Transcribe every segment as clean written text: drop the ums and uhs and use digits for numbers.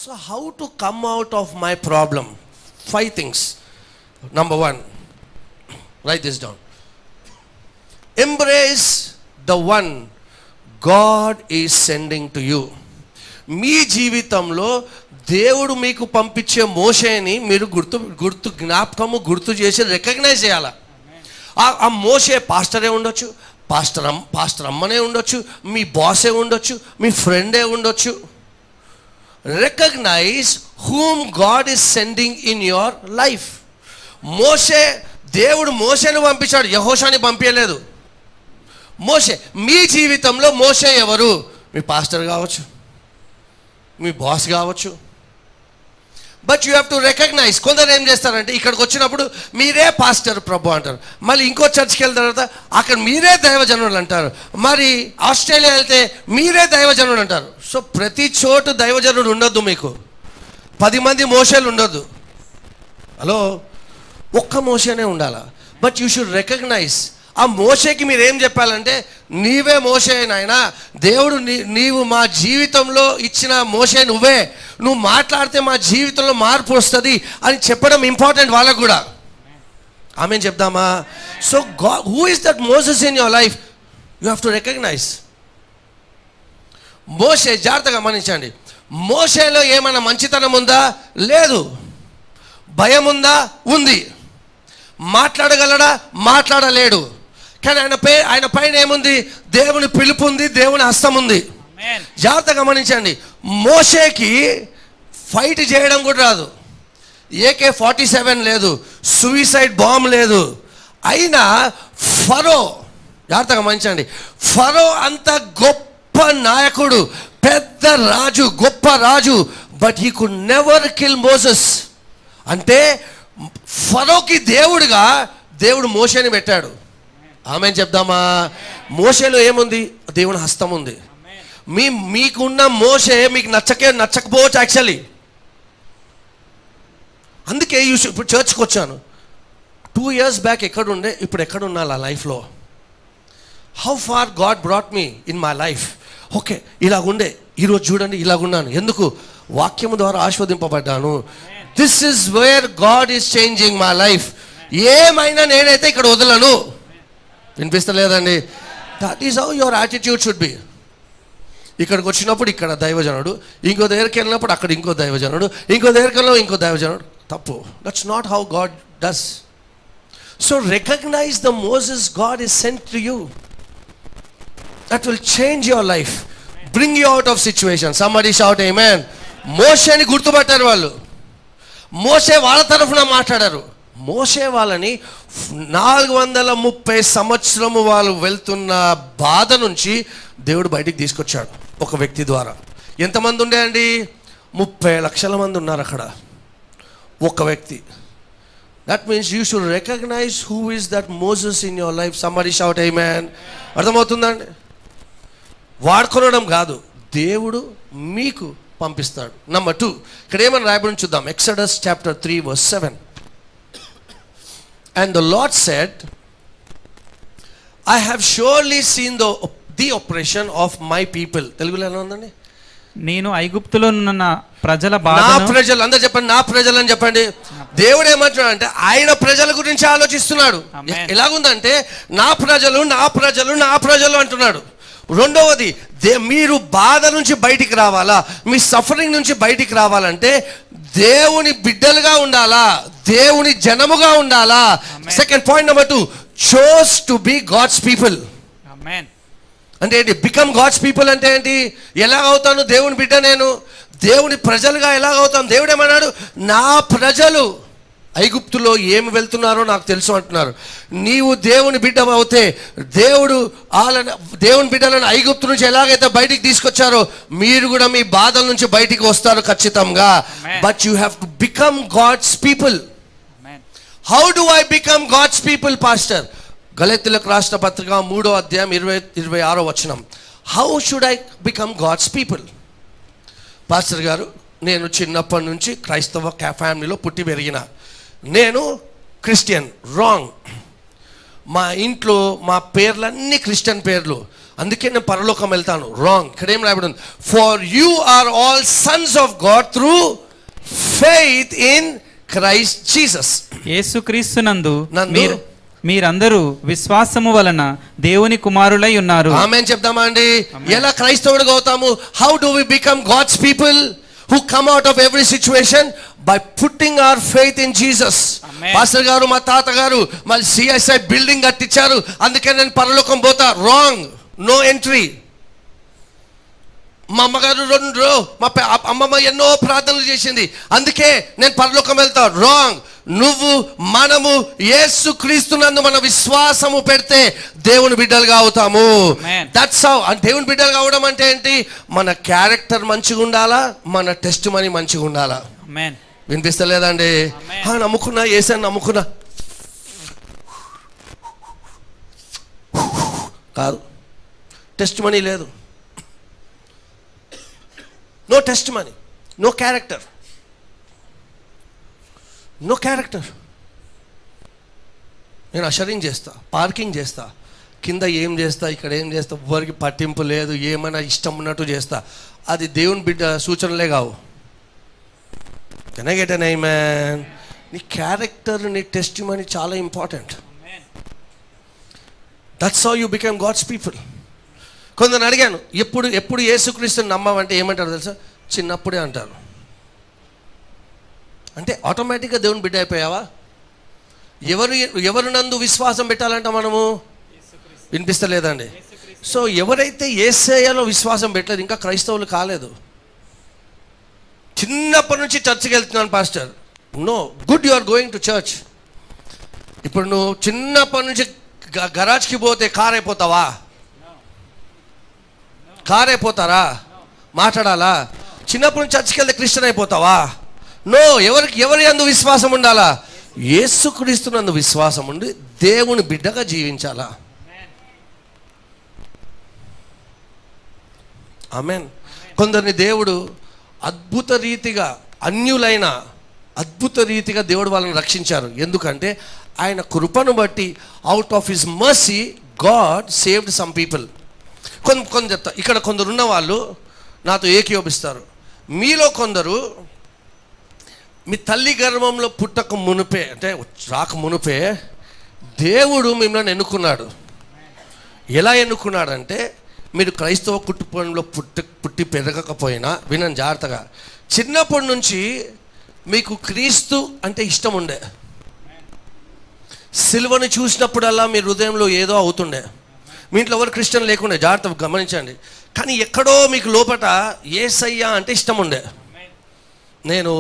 So how to come out of my problem? 5 things. Number 1, write this down. Embrace the one God is sending to you. మీ జీవితంలో దేవుడు మీకు పంపించే మోషేని మీరు గుర్తు చేసి రికగ్నైజ్ చేయాలి. ఆ మోషే పాస్టరే ఉండొచ్చు, పాస్టర్ అమ్మనే ఉండొచ్చు, మీ బాసే ఉండొచ్చు, మీ ఫ్రెండే ఉండొచ్చు. Recognize whom God is sending in your life. దేవుడు మోషేను పంపించాడు, యెహోషువని పంపించలేదు. మీ జీవితంలో మోషే ఎవరు? మీ పాస్టర్ కావచ్చు, మీ బాస్ కావచ్చు. But you have to recognize. కొందరు ఏం చేస్తారంటే ఇక్కడికి వచ్చినప్పుడు మీరే పాస్టర్ ప్రభు అంటారు, మళ్ళీ ఇంకో చర్చ్కి వెళ్ళిన తర్వాత అక్కడ మీరే దైవజనుడు అంటారు, మరి ఆస్ట్రేలియా వెళ్తే మీరే దైవజనుడు అంటారు. సో ప్రతి చోటు దైవజనుడు ఉండొద్దు, మీకు 10 మంది మోషేలు ఉండొద్దు. హలో, ఒక్క మోషేనే ఉండాలా. But you should recognize. ఆ మోషేకి మీరు ఏం చెప్పాలంటే, నీవే మోషే నాయనా, దేవుడు నీవు మా జీవితంలో ఇచ్చిన మోషే నువ్వే, నువ్వు మాట్లాడితే మా జీవితంలో మార్పు వస్తుంది అని చెప్పడం ఇంపార్టెంట్ వాళ్ళకు కూడా. ఆమె చెప్దామా? So who is that Moses in your life? You have to recognise. మోషే, జాగ్రత్తగా గమనించండి, మోషేలో ఏమైనా మంచితనం ఉందా? లేదు. భయం ఉందా? ఉంది. మాట్లాడగలడా? మాట్లాడలేడు. కానీ ఆయన పైన ఏముంది? దేవుని పిలుపు ఉంది, దేవుని హస్తం ఉంది. జాగ్రత్తగా గమనించండి, మోషేకి ఫైట్ చేయడం కూడా రాదు, AK-47 లేదు, సూసైడ్ బాంబ్ లేదు. అయినా ఫరో, జాగ్రత్తగా గమనించండి, ఫరో అంత గొప్ప నాయకుడు, పెద్ద రాజు, గొప్ప రాజు, but he could never kill Moses. అంటే ఫరోకి దేవుడు మోషేని పెట్టాడు. ఆమె చెప్దామా? మోషేలో ఏముంది? దేవుని హస్తం ఉంది. మీకున్న మోషే మీకు నచ్చకపోవచ్చు యాక్చువల్లీ. అందుకే ఇప్పుడు చర్చ్కి వచ్చాను. 2 years బ్యాక్ ఎక్కడుండే, ఇప్పుడు ఎక్కడున్నా నా లైఫ్లో. How far God brought me in my life. Okay, ఇలాగుండే, ఈరోజు చూడండి ఇలాగున్నాను. ఎందుకు? వాక్యము ద్వారా ఆశీర్వదింపబడ్డాను. This is where God is changing my life. ఏమైనా నేనైతే ఇక్కడ వదలను. వినిపిస్తలేదండి? That is how your attitude should be. ఇక్కడికి వచ్చినప్పుడు ఇక్కడ దైవజనుడు, ఇంకో దగ్గరికి వెళ్ళినప్పుడు అక్కడ ఇంకో దైవజనుడు, ఇంకో దగ్గరికి వెళ్ళిన ఇంకో దైవజనుడు. తప్పు. That's not how God does. So recognise the Moses God is sent to you. That will change your life, bring you out of situation. Somebody shout amen. మోషేని గుర్తుపట్టారు వాళ్ళు. మోషే వాళ్ళ తరఫున మాట్లాడారు. మోషే వాళ్ళని 430 సంవత్సరము వాళ్ళు వెళ్తున్న బాధ నుంచి దేవుడు బయటికి తీసుకొచ్చాడు ఒక వ్యక్తి ద్వారా. ఎంతమంది ఉండేయండి? 30 లక్షల మంది ఉన్నారు అక్కడ, ఒక వ్యక్తి. That means you should recognise who is that Moses in your life. Somebody shout amen. అర్థమవుతుందండి? వాడుకోవడం కాదు, దేవుడు మీకు పంపిస్తాడు. నెంబర్ 2, ఇక్కడ ఏమని రాయబడి చూద్దాం. Exodus chapter 3 verse 7. And the Lord said, I have surely seen the oppression of my people. తెలుగులో ఎలా ఉందండి? నేను ఐగుప్తులో ఉన్న ప్రజల బాధ. నా ప్రజలు, అందరూ చెప్పండి, నా ప్రజలు అని చెప్పండి. దేవుడు ఏమంటున్నాడు అంటే ఆయన ప్రజల గురించి ఆలోచిస్తున్నాడు. ఎలాగుందంటే నా ప్రజలు నా ప్రజలు నా ప్రజలు అంటున్నాడు. రెండవది, మీరు బాధ నుంచి బయటికి రావాలా, మీ సఫరింగ్ నుంచి బయటికి రావాలంటే దేవుని బిడ్డలుగా ఉండాలా, దేవుని జనముగా ఉండాలా. Second point number 2, chose to be God's people. ఆమేన్. అంటే ఏంటి? బికమ్ గాడ్స్ పీపుల్ అంటే ఏంటి? ఎలా అవుతాను దేవుని బిడ్డ? నేను దేవుని ప్రజలుగా ఎలా అవుతాను? దేవుడు ఏమన్నాడు? నా ప్రజలు ఐగుప్తులో ఏమి వెళ్తున్నారో నాకు తెలుసు అంటున్నారు. నీవు దేవుని బిడ్డ అవుతే దేవుని బిడ్డలను ఐగుప్తు నుంచి ఎలాగైతే బయటికి తీసుకొచ్చారో మీరు కూడా మీ బాధల నుంచి బయటికి వస్తారు ఖచ్చితంగా. But you have to become God's people. How do I become God's people pastor? గలతీయులకు రాసిన పత్రిక 3వ అధ్యాయం 26వ వచనం. How should I become God's people? Pastor గారు, నేను చిన్నప్పటి నుంచి క్రైస్తవ ఫ్యామిలీలో పుట్టి పెరిగిన, నేను క్రిస్టియన్. రాంగ్. మా ఇంట్లో మా పేర్లన్నీ క్రిస్టియన్ పేర్లు. అందుకే నేను పరలోకం వెళ్తాను. రాంగ్. ఇక్కడ ఏం రాయబడి ఉంది? For you are all sons of God through faith in Christ Jesus. యేసుక్రీస్తునందు మీరందరూ విశ్వాసము వలన దేవుని కుమారులై ఉన్నారు. ఆమేన్ చెప్దామా అండి? ఎలా క్రైస్తవుడిగా అవుతాము? How do we become God's people who come out of every situation? By putting our faith in Jesus. Pastor గారు, మా తాత గారు మళ్ళీ సిఎస్ఐ బిల్డింగ్ కట్టించారు, అందుకే నేను పరలోకం పోతా. రాంగ్. No entry. మా అమ్మగారు మా అమ్మమ్మ ఎన్నో ప్రార్థనలు చేసింది, అందుకే నేను పరలోకం వెళ్తా. రాంగ్. నువ్వు మనము యేసు క్రీస్తునందు మన విశ్వాసము పెడితే దేవుని బిడ్డలుగా అవుతాము. That's how. దేవుని బిడ్డలు కావడం అంటే ఏంటి? మన క్యారెక్టర్ మంచిగా ఉండాలా, మన టెస్ట్ మనీ మంచిగా ఉండాలా. వినిపిస్తలేదండి? నమ్ముకున్నా, యేసని నమ్ముకున్నా కాదు, టెస్ట్ మనీ లేదు. No testimony, no character, no character. నేను అషరింగ్ చేస్తా, పార్కింగ్ చేస్తా, కింద ఏం చేస్తా, ఇక్కడ ఏం చేస్తా, ఎవరికి పట్టింపు లేదు, ఏమైనా ఇష్టం ఉన్నట్టు చేస్తా. అది దేవుని బిడ్డ సూచనలే కావు. Can I get an amen? నీ క్యారెక్టర్, నీ టెస్టిమనీ చాలా important. That's how you become God's people. కొందరు అడిగాను, ఎప్పుడు యేసుక్రీస్తుని నమ్మావంటే ఏమంటారు తెలుసా? చిన్నప్పుడే అంటారు. అంటే ఆటోమేటిక్గా దేవుని బిడ్డ అయిపోయావా? ఎవరు నందు విశ్వాసం పెట్టాలంట మనము? వినిపిస్తలేదండి? సో ఎవరైతే యేసయ్యలో విశ్వాసం పెట్టలేదు, ఇంకా క్రైస్తవులు కాలేదు. చిన్నప్పటి నుంచి చర్చికి వెళ్తున్నాను pastor. No, good, you are going to church. ఇప్పుడు నువ్వు చిన్నప్పటి నుంచి గరాజ్కి పోతే కార్ అయిపోతావా? కార్ అయిపోతారా? మాట్లాడాలా? చిన్నప్పటి నుంచి చర్చికి వెళ్తే క్రిస్టియన్ అయిపోతావా? నో. ఎవరి యందు విశ్వాసం ఉండాలా? యేసుక్రీస్తునందు విశ్వాసం ఉండి దేవుని బిడ్డగా జీవించాలా. ఆమేన్. కొందరిని దేవుడు అద్భుత రీతిగా, అన్యులైన అద్భుత రీతిగా దేవుడు వాళ్ళని రక్షించారు. ఎందుకంటే ఆయన కృపను బట్టి out of his mercy God saved some people. కొందరు చెప్తా, ఇక్కడ కొందరు ఉన్న వాళ్ళు నాతో ఏకీయోపిస్తారు. మీలో కొందరు మీ తల్లి గర్భంలో పుట్టక మునుపే, అంటే రాక మునుపే దేవుడు మిమ్మల్ని ఎన్నుకున్నాడు. ఎలా ఎన్నుకున్నాడంటే, మీరు క్రైస్తవ కుటుంబంలో పుట్టి పెరగకపోయినా, వినండి జాగ్రత్తగా, చిన్నప్పటి నుంచి మీకు క్రీస్తు అంటే ఇష్టం ఉండే. సిలువను చూసినప్పుడల్లా మీ హృదయంలో ఏదో అవుతుండే. మీ ఇంట్లో ఎవరు క్రిస్టియన్ లేకుండే, జాగ్రత్తగా గమనించండి. కానీ ఎక్కడో మీకు లోపట యేసయ్య అంటే ఇష్టం ఉండే. నేను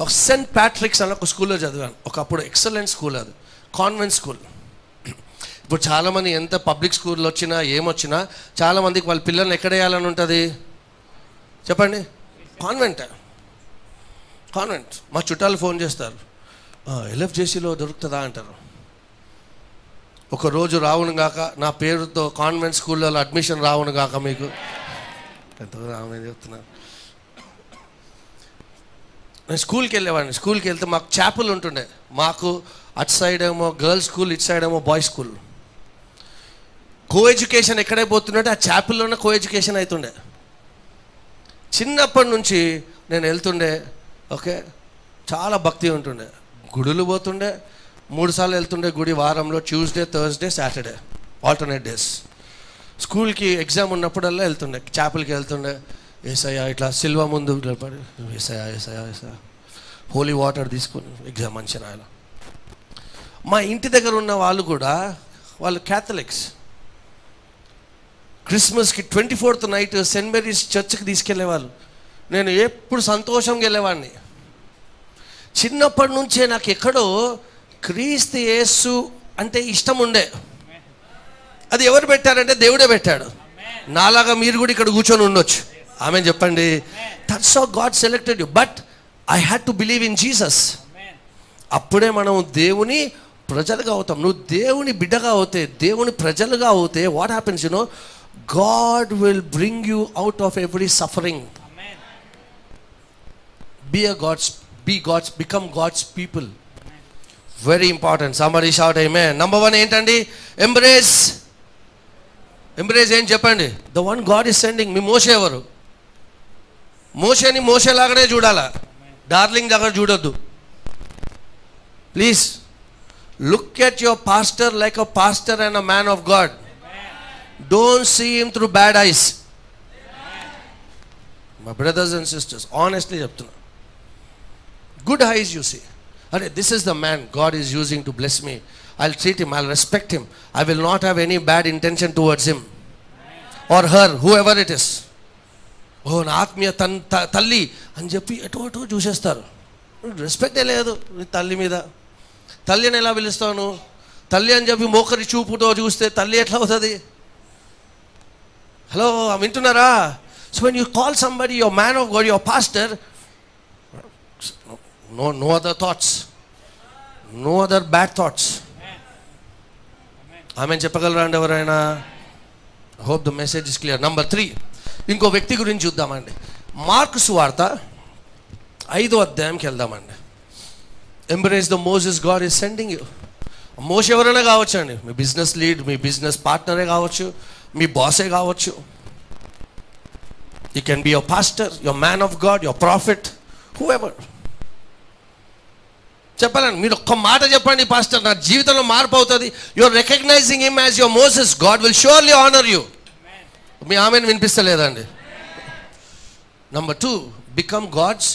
ఒక సెయింట్ ప్యాట్రిక్స్ అన్న ఒక స్కూల్లో చదివాను ఒకప్పుడు. ఎక్సలెంట్ స్కూల్ అది, కాన్వెంట్ స్కూల్. ఇప్పుడు చాలామంది ఎంత పబ్లిక్ స్కూల్లో వచ్చినా ఏమొచ్చినా చాలామందికి వాళ్ళ పిల్లల్ని ఎక్కడ వేయాలని ఉంటుంది చెప్పండి? కాన్వెంట్. మా చుట్టాలు ఫోన్ చేస్తారు, LFJCలో దొరుకుతుందా అంటారు. ఒకరోజు రావును గాక నా పేరుతో కాన్వెంట్ స్కూళ్ళలో అడ్మిషన్ రావును గాక మీకు. ఎంతగా ఆమె చెప్తున్నారు. నేను స్కూల్కి వెళ్ళేవాడిని. స్కూల్కి వెళ్తే మాకు చాపెల్ ఉంటుండే. మాకు అటు సైడ్ ఏమో గర్ల్స్ స్కూల్, ఇటు సైడ్ ఏమో బాయ్స్ స్కూల్. కో ఎడ్యుకేషన్ ఎక్కడే పోతుండే, ఆ చాపెల్లోనే కో ఎడ్యుకేషన్ అవుతుండే. చిన్నప్పటి నుంచి నేను వెళ్తుండే. ఓకే, చాలా భక్తి ఉంటుండే. గుడులు పోతుండే, 3 సార్లు వెళ్తుండే గుడి వారంలో, Tuesday, Thursday, Saturday, alternate days. స్కూల్కి ఎగ్జామ్ ఉన్నప్పుడల్లా వెళ్తుండే, చాపెల్కి వెళ్తుండే. ఏసయ్య ఇట్లా సిల్వ ముందు పడి ఏసయ్య హోలీ వాటర్ తీసుకుని ఎగ్జామ్ మంచిగా రాయాలి. మా ఇంటి దగ్గర ఉన్న వాళ్ళు కూడా, వాళ్ళు క్యాథలిక్స్. క్రిస్మస్కి 24th నైట్ సెయింట్ మేరీస్ చర్చ్కి తీసుకెళ్ళేవాళ్ళు. నేను ఎప్పుడు సంతోషంగా వెళ్ళేవాడిని. చిన్నప్పటి నుంచే నాకు ఎక్కడో క్రీస్తు యేసు అంటే ఇష్టం ఉండే. అది ఎవరు పెట్టారంటే దేవుడే పెట్టాడు. నాలాగా మీరు కూడా ఇక్కడ కూర్చొని ఉండొచ్చు. ఆమె చెప్పండి. That's how God selected you. But I had to believe in Jesus. అప్పుడే మనం దేవుని ప్రజలుగా అవుతాం. నువ్వు దేవుని బిడ్డగా అవుతే, దేవుని ప్రజలుగా అవుతే, what happens you know, God will bring you out of every suffering. become God's people. Very important. Somebody shout amen. Number 1 ఏంటండి? ఎంబ్రేజ్ ఏం చెప్పండి? The one God is sending. మీ మోషే ఎవరు? మోషేని మోషేలాగానే చూడాలా, డార్లింగ్ దగ్గర చూడొద్దు. Please look at your pastor like a pastor and a man of God. Don't see him through bad eyes. My brothers and sisters, honestly చెప్తున్నా, గుడ్ ఐస్ యూ సీ. అరే, this is the man God is using to bless me. I'll treat him, I'll respect him, I will not have any bad intention towards him or her, whoever it is. ఓ నా ఆత్మీయ తల్లి అని చెప్పి ఎటు చూసేస్తారు. రెస్పెక్టే లేదు తల్లి మీద. తల్లిని ఎలా పిలుస్తాను? తల్లి అని చెప్పి మోకరి చూపుతో చూస్తే తల్లి ఎట్లా అవుతుంది? హలో, వింటున్నారా? So when you call somebody your man of God, your pastor, no other thoughts, no other bad thoughts. ఆమె చెప్పగలరా అండి ఎవరైనా? Hope the message is clear. Number 3, ఇంకో వ్యక్తి గురించి చూద్దామండి. మార్కు సువార్త 5వ అధ్యాయంకి వెళ్దామండి. Embrace the Moses God is sending you. మోసే ఎవరైనా కావచ్చు అండి, మీ బిజినెస్ లీడ్, మీ బిజినెస్ పార్ట్నరే కావచ్చు, మీ బాసే కావచ్చు. You can be your pastor, your man of God, your profit, whoever. చెప్పాలండి, మీరు ఒక్క మాట చెప్పండి, పాస్టర్ నా జీవితంలో మార్పు అవుతుంది. Your recognizing him as your Moses, God will surely honour you. మీ ఆమెను వినిపిస్తలేదండి. Number 2, become God's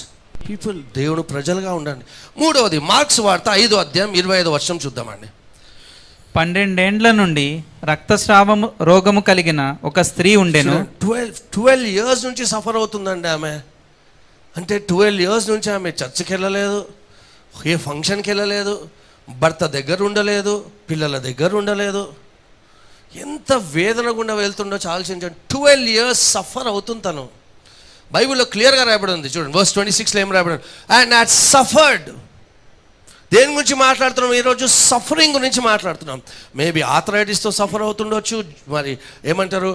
people. దేవుడు ప్రజలుగా ఉండండి. 3వది మార్క్స్ వార్త 5వ అధ్యాయం 25వ వచనం చూద్దామండి. 12 ఏండ్ల నుండి రక్తస్రావము రోగము కలిగిన ఒక స్త్రీ ఉండెను. 12 years నుంచి సఫర్ అవుతుందండి ఆమె. అంటే 12 years నుంచి ఆమె చర్చికి వెళ్ళలేదు, ఏ ఫంక్షన్కి వెళ్ళలేదు, భర్త దగ్గర ఉండలేదు, పిల్లల దగ్గర ఉండలేదు. ఎంత వేదన గుండా వెళ్తుండో ఆలోచించండి. 12 years సఫర్ అవుతుంది తను. బైబిల్లో క్లియర్గా రాయబడి ఉంది చూడండి, verse 26లో ఏం రాయబడి ఉంది? And had suffered. దేని గురించి మాట్లాడుతున్నాం ఈరోజు? సఫరింగ్ గురించి మాట్లాడుతున్నాం. మేబీ ఆర్థరైటిస్తో సఫర్ అవుతుండొచ్చు, మరి ఏమంటారు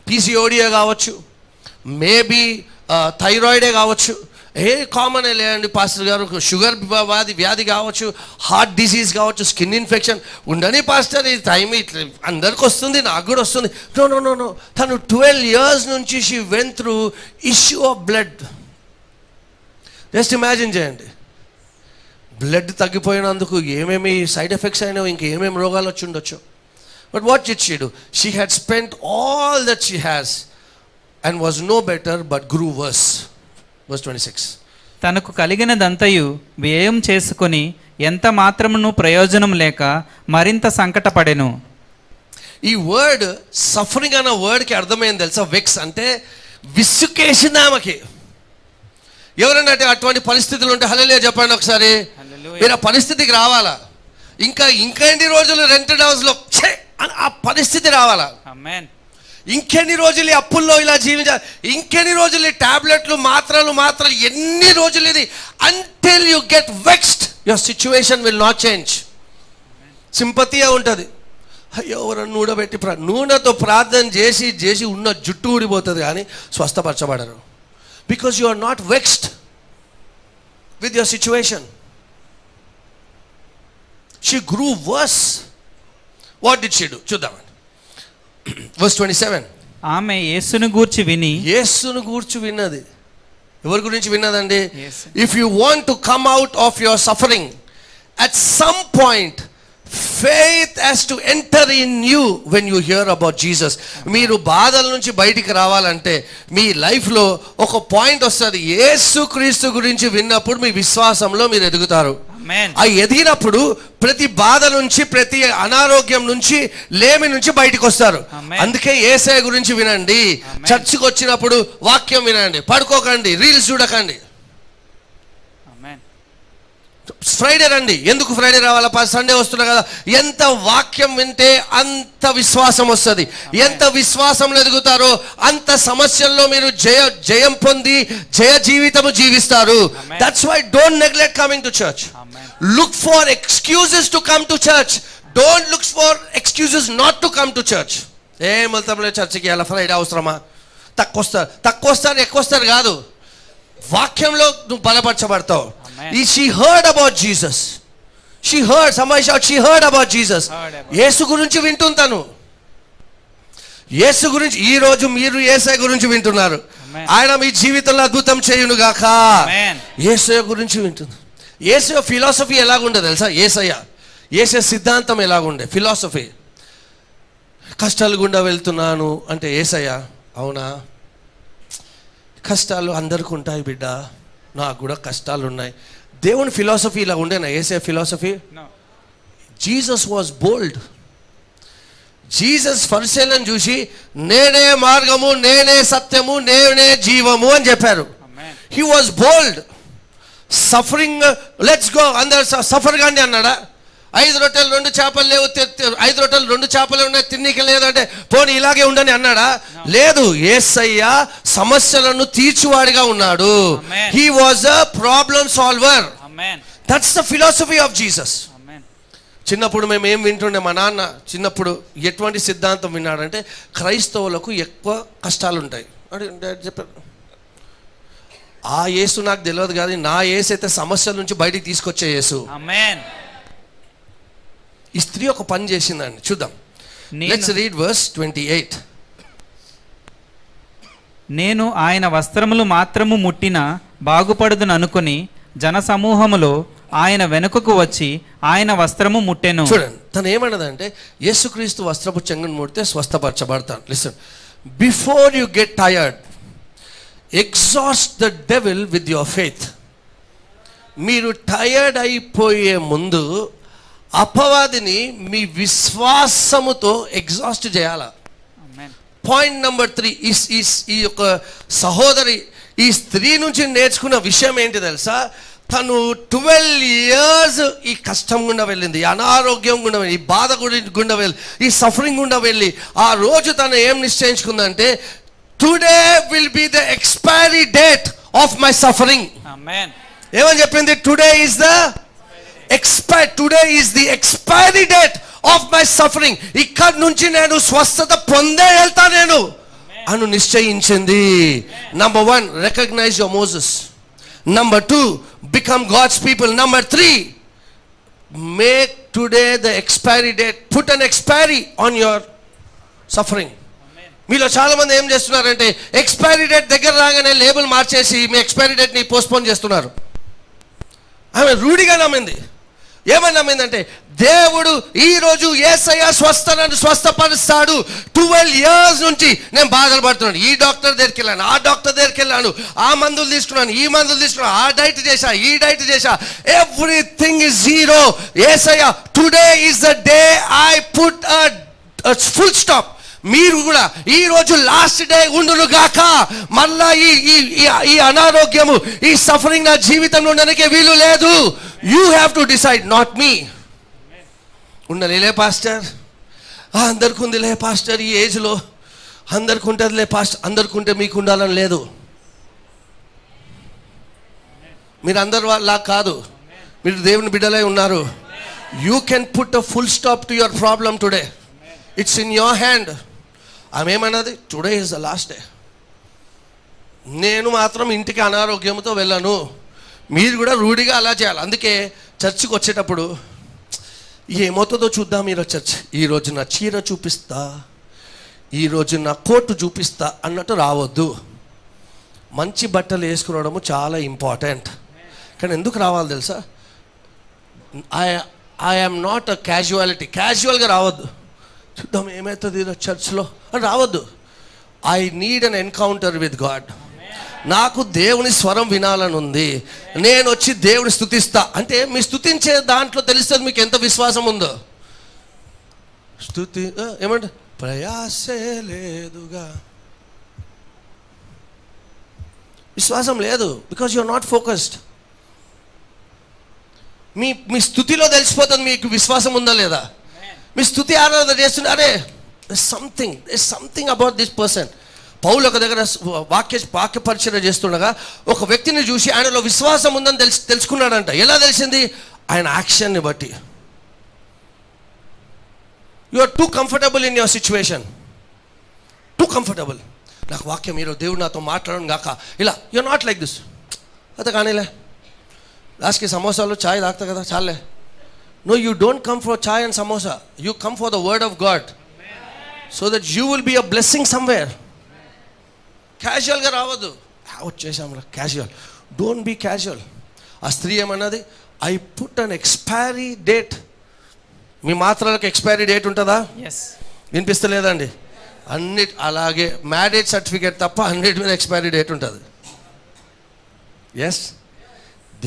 పీసీఓడియే కావచ్చు, మేబీ థైరాయిడే కావచ్చు, ఏ కామన్ లేదండి పాస్టర్ గారు, షుగర్ వ్యాధి కావచ్చు, హార్ట్ డిసీజ్ కావచ్చు, స్కిన్ ఇన్ఫెక్షన్. ఉండని పాస్టర్, ఈ టైం ఇట్లా అందరికి వస్తుంది, నాకు కూడా వస్తుంది. నో. తను 12 years నుంచి she went through issue of blood. Just imagine చేయండి, బ్లడ్ తగ్గిపోయినందుకు ఏమేమి సైడ్ ఎఫెక్ట్స్ అయినావు, ఇంకేమేమి రోగాలు వచ్చి ఉండొచ్చు. But what did she do? She had spent all that she has and was no better but grew worse. Verse 26. తనకు కలిగినదంతయు వ్యయం చేసుకొని ఎంత మాత్రమును ప్రయోజనం లేక మరింత సంకటపడెను. ఈ వర్డ్ సఫరింగ్ అన్న వర్డ్కి అర్థమైంది తెలుసా? వెక్స్ అంటే విసుకేసింది ఆమెకి. ఎవరైనా అటువంటి పరిస్థితులు ఉంటే హల్లెలూయా చెప్పండి ఒకసారి. మీరు ఆ పరిస్థితికి రావాలా? ఇంకా ఎన్ని రోజులు రెంటెడ్ హౌస్లో ఆ పరిస్థితి రావాలా? ఆమేన్. ఇంకెన్ని రోజులు అప్పుల్లో ఇలా జీవించాలి, ఇంకెన్ని రోజులు టాబ్లెట్లు మాత్రలు ఎన్ని రోజులు ఇది? Until you get vexed your situation will not change. సింపతిగా ఉంటుంది. అయ్యో ఎవరన్నా నూనె పెట్టి నూనెతో ప్రార్థన చేసి ఉన్న జుట్టు ఊడిపోతుంది కానీ స్వస్థపరచబడరు. Because you are not vexed with your situation. She grew worse. What did she do? చూద్దామండి. Verse 27. ఆమె యేసును గూర్చి విన్నది. ఎవరి గురించి విన్నదండి? If you want to come out of your suffering, at some point faith has to enter in you when you hear about Jesus. మీరు బాధల నుంచి బయటికి రావాలంటే మీ లైఫ్లో ఒక పాయింట్ వస్తుంది. యేసుక్రీస్తు గురించి విన్నప్పుడు మీ విశ్వాసంలో మీరు ఎదుగుతారు. ఆ ఎదిగినప్పుడు ప్రతి బాధ నుంచి, ప్రతి అనారోగ్యం నుంచి, లేమి నుంచి బయటకు వస్తారు. అందుకే యేసయ్య గురించి వినండి. చర్చికి వచ్చినప్పుడు వాక్యం వినండి, పడుకోకండి, రీల్స్ చూడకండి. ఫ్రైడే రండి. ఎందుకు ఫ్రైడే రావాలా? సండే వస్తున్నా కదా. ఎంత వాక్యం వింటే అంత విశ్వాసం వస్తుంది. ఎంత విశ్వాసంలో ఎదుగుతారో అంత సమస్యల్లో మీరు జయం పొంది జయ జీవితము జీవిస్తారు. That's why don't neglect coming to church. Look for excuses to come to church. Don't look for excuses not to come to church. ఏం వెళ్తాంలే చర్చికి, అలా ఫ్రైడే అవసరమా? తక్కువ వస్తారు ఎక్కువ వస్తారు కాదు. వాక్యంలో నువ్వు బలపరచబడతావు. She heard about Jesus. She heard, somebody shout, she heard about Jesus. యేసు గురించి వింటుంటాను. యేసు గురించి ఈ రోజు మీరు యేసయ్య గురించి వింటున్నారు. ఆయన మీ జీవితంలో అద్భుతం చేయును గాక. యేసయ్య గురించి వింటున్నారు. యేసయ్య ఫిలాసఫీ ఎలాగుండే తెలుసా? యేసయ్య సిద్ధాంతం ఎలాగుండే ఫిలాసఫీ. కష్టాలు గుండా వెళ్తున్నాను అంటే యేసయ్య, అవునా కష్టాలు అందరికీ ఉంటాయి బిడ్డ, నాకు కూడా కష్టాలు ఉన్నాయి. దేవుని ఫిలాసఫీ ఇలా ఉండేనా యేసయ్య ఫిలాసఫీ? Jesus was bold. జీసస్ ఫరిసేయులను చూసి నేనే మార్గము, నేనే సత్యము, నేనే జీవము అని చెప్పారు. He was bold. Suffering, let's go, అందరు సఫర్ గాండి అన్నాడా? 5 రొట్టెలు 2 చేపలు లేవు, 5 రొట్టెలు 2 చేపలు ఉన్నాయి, తిన్నిక లేదు అంటే పోనీ ఇలాగే ఉండని అన్నాడా? లేదు. యేసయ్య సమస్యలను తీర్చువాడిగా ఉన్నాడు. He was a problem solver. That's the philosophy of Jesus. చిన్నప్పుడు మేము ఏం వింటుండే, మా నాన్న చిన్నప్పుడు ఎటువంటి సిద్ధాంతం విన్నాడంటే క్రైస్తవులకు ఎక్కువ కష్టాలు ఉంటాయి అంటే చెప్పారు. ఆ యేసు నాకు తెలియదు కానీ నా యేసు అయితే సమస్యల నుంచి బయటికి తీసుకొచ్చే యేసు. ఈ స్త్రీ ఒక పని చేసిందండి, చూద్దాం. Let's read verse 28. నేను ఆయన వస్త్రములు మాత్రము ముట్టిన బాగుపడుదును అనుకుని జనసమూహములో ఆయన వెనుకకు వచ్చి ఆయన వస్త్రము ముట్టెను. చూడండి తను ఏమన్నదంటే యేసుక్రీస్తు వస్త్రపు చెంగును ముడితే స్వస్థపరచబడతాను. Listen, before you get tired, exhaust the devil with your faith. మీరు టైర్డ్ అయిపోయే ముందు అపవాదిని మీ విశ్వాసముతో ఎగ్జాస్ట్ చేయాలా. పాయింట్ నెంబర్ 3, ఈ యొక్క సహోదరి ఈ స్త్రీ నుంచి నేర్చుకున్న విషయం ఏంటి తెలుసా? తను 12 years ఈ కష్టం గుండా వెళ్ళింది, ఈ అనారోగ్యం గుండా వెళ్ళి, ఈ బాధ గుండా వెళ్ళి, ఈ సఫరింగ్ గుండా వెళ్ళి ఆ రోజు తను ఏం నిశ్చయించుకుందంటే today will be the expiry date of my suffering. ఏమని చెప్పింది? Today is the expiry date of my suffering. ఇక్కడ నుంచి నేను స్వస్థత పొందే వెళ్తా నేను అను నిశ్చయించింది. Number 1, recognize your Moses. Number 2, become God's people. Number 3, make today the expiry date. Put an expiry on your suffering. మీలో చాలా మంది ఏం చేస్తున్నారంటే ఎక్స్పైరీ డేట్ దగ్గర రాగానే లేబుల్ మార్చేసి మీ ఎక్స్పైరీ డేట్ని పోస్ట్పోన్ చేస్తున్నారు. ఆమె రూఢిగా నమ్మింది. ఏమని నమ్మిందంటే దేవుడు ఈరోజు యేసయ్య స్వస్థపరుస్తాడు. 12 years నుంచి నేను బాధలు పడుతున్నాను. ఈ డాక్టర్ దగ్గరికి వెళ్ళాను, ఆ డాక్టర్ దగ్గరికి వెళ్ళాను, ఆ మందులు తీసుకున్నాను, ఈ మందులు తీసుకున్నాను, ఆ డైట్ చేశా, ఈ డైట్ చేశా, everything is zero. Yesayya today is the day I put a full stop. మీరు కూడా ఈ రోజు లాస్ట్ డే ఉండును గాక. మళ్ళా ఈ అనారోగ్యము, ఈ సఫరింగ్ నా జీవితంలో ఉండడానికి వీలు లేదు. You have to decide, not me. ఉండలేలే పాస్టర్, అందరికి ఉందిలే పాస్టర్, ఈ ఏజ్లో అందరికి ఉంటుందిలే పాస్టర్. అందరికి ఉంటే మీకు ఉండాలని లేదు. మీరు అందరు వాళ్ళ కాదు, మీరు దేవుని బిడ్డలై ఉన్నారు. You can put a full stop to your problem today. It's in your hand. ఆమె ఏమన్నది? Today is the last day. నేను మాత్రం ఇంటికి అనారోగ్యంతో వెళ్ళాను. మీరు కూడా రూఢిగా అలా చేయాలి. అందుకే చర్చికి వచ్చేటప్పుడు ఏమవుతుందో చూద్దాం. మీరు చర్చ్ ఈరోజు నా చీర చూపిస్తా, ఈరోజు నా కోటు చూపిస్తా అన్నట్టు రావద్దు. మంచి బట్టలు వేసుకురావడము చాలా ఇంపార్టెంట్. కానీ ఎందుకు రావాలి తెలుసా? ఐ యామ్ నాట్ అ క్యాజువల్గా రావద్దు. చూద్దాం ఏమవుతుంది ఈరోజు చర్చ్లో అని రావద్దు. I need an encounter with God. నాకు దేవుని స్వరం వినాలని ఉంది. నేను వచ్చి దేవుని స్తుతిస్తా అంటే మీ స్తుతించే దాంట్లో తెలుస్తుంది మీకు ఎంత విశ్వాసం ఉందో. స్తుతి ఏమంటే ప్రయాసే లేదుగా, విశ్వాసం లేదు. Because you are not focused. మీ స్తుతిలో తెలిసిపోతుంది మీకు విశ్వాసం ఉందా లేదా. మీ స్తుతి ఆరాధన చేస్తుంటే అరే సంథింగ్ అబౌట్ దిస్ పర్సన్. పౌలు ఒక దగ్గర వాక్య పరిచయం చేస్తుండగా ఒక వ్యక్తిని చూసి ఆయనలో విశ్వాసం ఉందని తెలుసుకున్నాడంట. ఎలా తెలిసింది? ఆయన యాక్షన్ని బట్టి. You are too comfortable in your situation, too comfortable. నాకు వాక్యం మీరు దేవుడు నాతో మాట్లాడడం కాక ఇలా. You are not like this. అయితే కానీలే లాస్ట్కి సమోసాలు చాయ్ తాగుతా కదా చాలే. No, you don't come for chai and samosa. You come for the word of God. So that you will be a blessing somewhere. క్యాజువల్గా రావద్దు, వచ్చేసాం క్యాజువల్. Don't be casual. ఆ స్త్రీ ఏమన్నది, I put an expiry date. మీ మాత్రలకు expiry date ఉంటుందా? వినిపిస్తలేదండి. అన్నిటి అలాగే మ్యారేజ్ సర్టిఫికేట్ తప్ప అన్నిటి మీద ఎక్స్పైరీ డేట్ ఉంటుంది. ఎస్,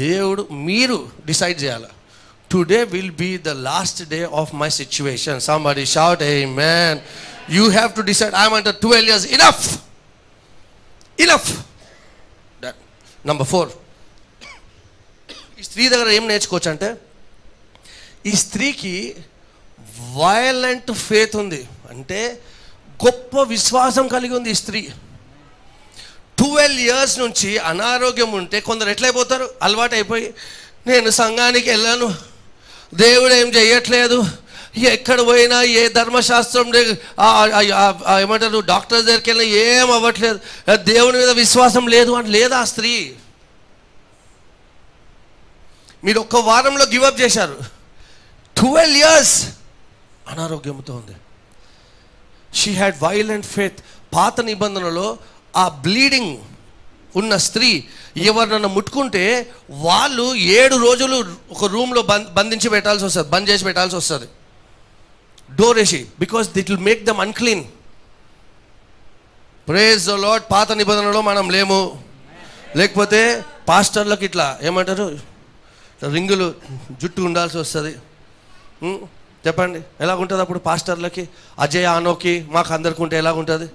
దేవుడు మీరు డిసైడ్ చేయాలి. Today will be the last day of my situation. Somebody shout amen. You have to decide. I want 12 years. Enough. Number 4, ఈ స్త్రీ దగ్గర ఏం నేర్చుకోవచ్చు అంటే, ఈ స్త్రీకి వయలెంట్ ఫేత్ ఉంది. అంటే గొప్ప విశ్వాసం కలిగి ఉంది ఈ స్త్రీ. 12 years నుంచి అనారోగ్యం ఉంటే కొందరు ఎట్లయిపోతారు, అలవాటు అయిపోయి, నేను సంఘానికి వెళ్ళాను, దేవుడు ఏం చెయ్యట్లేదు, ఎక్కడ పోయినా ఏ ధర్మశాస్త్రం ఏమంటారు డాక్టర్ దగ్గరికి వెళ్ళినా ఏం అవ్వట్లేదు, దేవుని మీద విశ్వాసం లేదు అని లేదా ఆ స్త్రీ. మీరు ఒక్క వారంలో గివప్ చేశారు. 12 years అనారోగ్యంతో ఉంది. She had violent faith. పాత నిబంధనలో ఆ బ్లీడింగ్ ఉన్న స్త్రీ ఎవరినన్నా ముట్టుకుంటే వాళ్ళు 7 రోజులు ఒక రూమ్లో బంధించి పెట్టాల్సి వస్తుంది, బంద్ చేసి పెట్టాల్సి వస్తుంది, డోర్ వేసి. Because that will make them unclean. Praise the Lord. పాత నిబంధనలో మనం లేము. లేకపోతే పాస్టర్లకు ఇట్లా ఏమంటారు రింగులు జుట్టు ఉండాల్సి వస్తుంది. చెప్పండి ఎలాగుంటుంది అప్పుడు పాస్టర్లకి, అజయ్ ఆనోకి, మాకు అందరికి ఉంటే ఎలాగుంటుంది?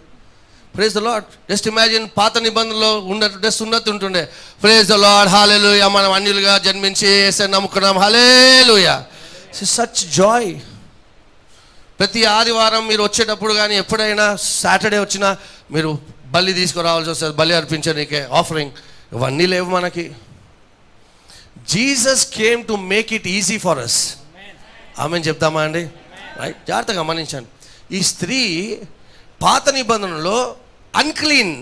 Praise the Lord. Just imagine, పాత నిబంధనలో ఉన్నట్టుంటే సున్నతి ఉంటుండే. ప్రేజ్ ద లార్డ్, హల్లెలూయా, మనం అన్యులుగా జన్మించి యేసుని నమ్ముకున్నాం, హల్లెలూయా. Such Joy. ప్రతి ఆదివారం మీరు వచ్చేటప్పుడు కానీ ఎప్పుడైనా సాటర్డే వచ్చినా మీరు బలి తీసుకురావాల్సి వస్తుంది, బలి అర్పించడానికే, ఆఫరింగ్. ఇవన్నీ లేవు మనకి. Jesus came to make it easy for us. ఆమె చెప్తామా అండి? రైట్, జాగ్రత్తగా గమనించండి. ఈ స్త్రీ పాత నిబంధనలో అన్క్లీన్,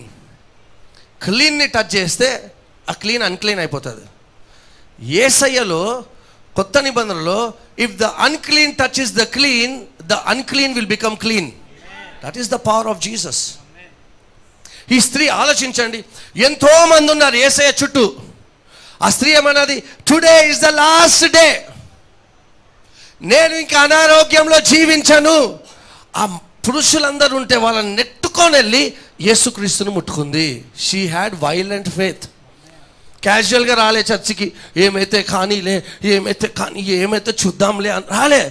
క్లీన్ని టచ్ చేస్తే ఆ క్లీన్ అన్క్లీన్ అయిపోతుంది. యేసయ్యలో కొత్త నిబంధనలో if the unclean touches the clean, the unclean will become clean. That is the power of Jesus. ఈ స్త్రీ ఆలోచించండి, ఎంతో మంది ఉన్నారు యేసయ్య చుట్టూ. ఆ స్త్రీ ఏమన్నది, today is the last day, నేను ఇంకా అనారోగ్యంలో జీవించను. ఆ పురుషులందరూ ఉంటే వాళ్ళని నెట్టుకొని వెళ్ళి యేసుక్రీస్తును ముట్టుకుంది. She had violent faith. క్యాజువల్గా రాలే చర్చికి, ఏమైతే కానీలే, ఏమైతే చూద్దాంలే అని రాలే.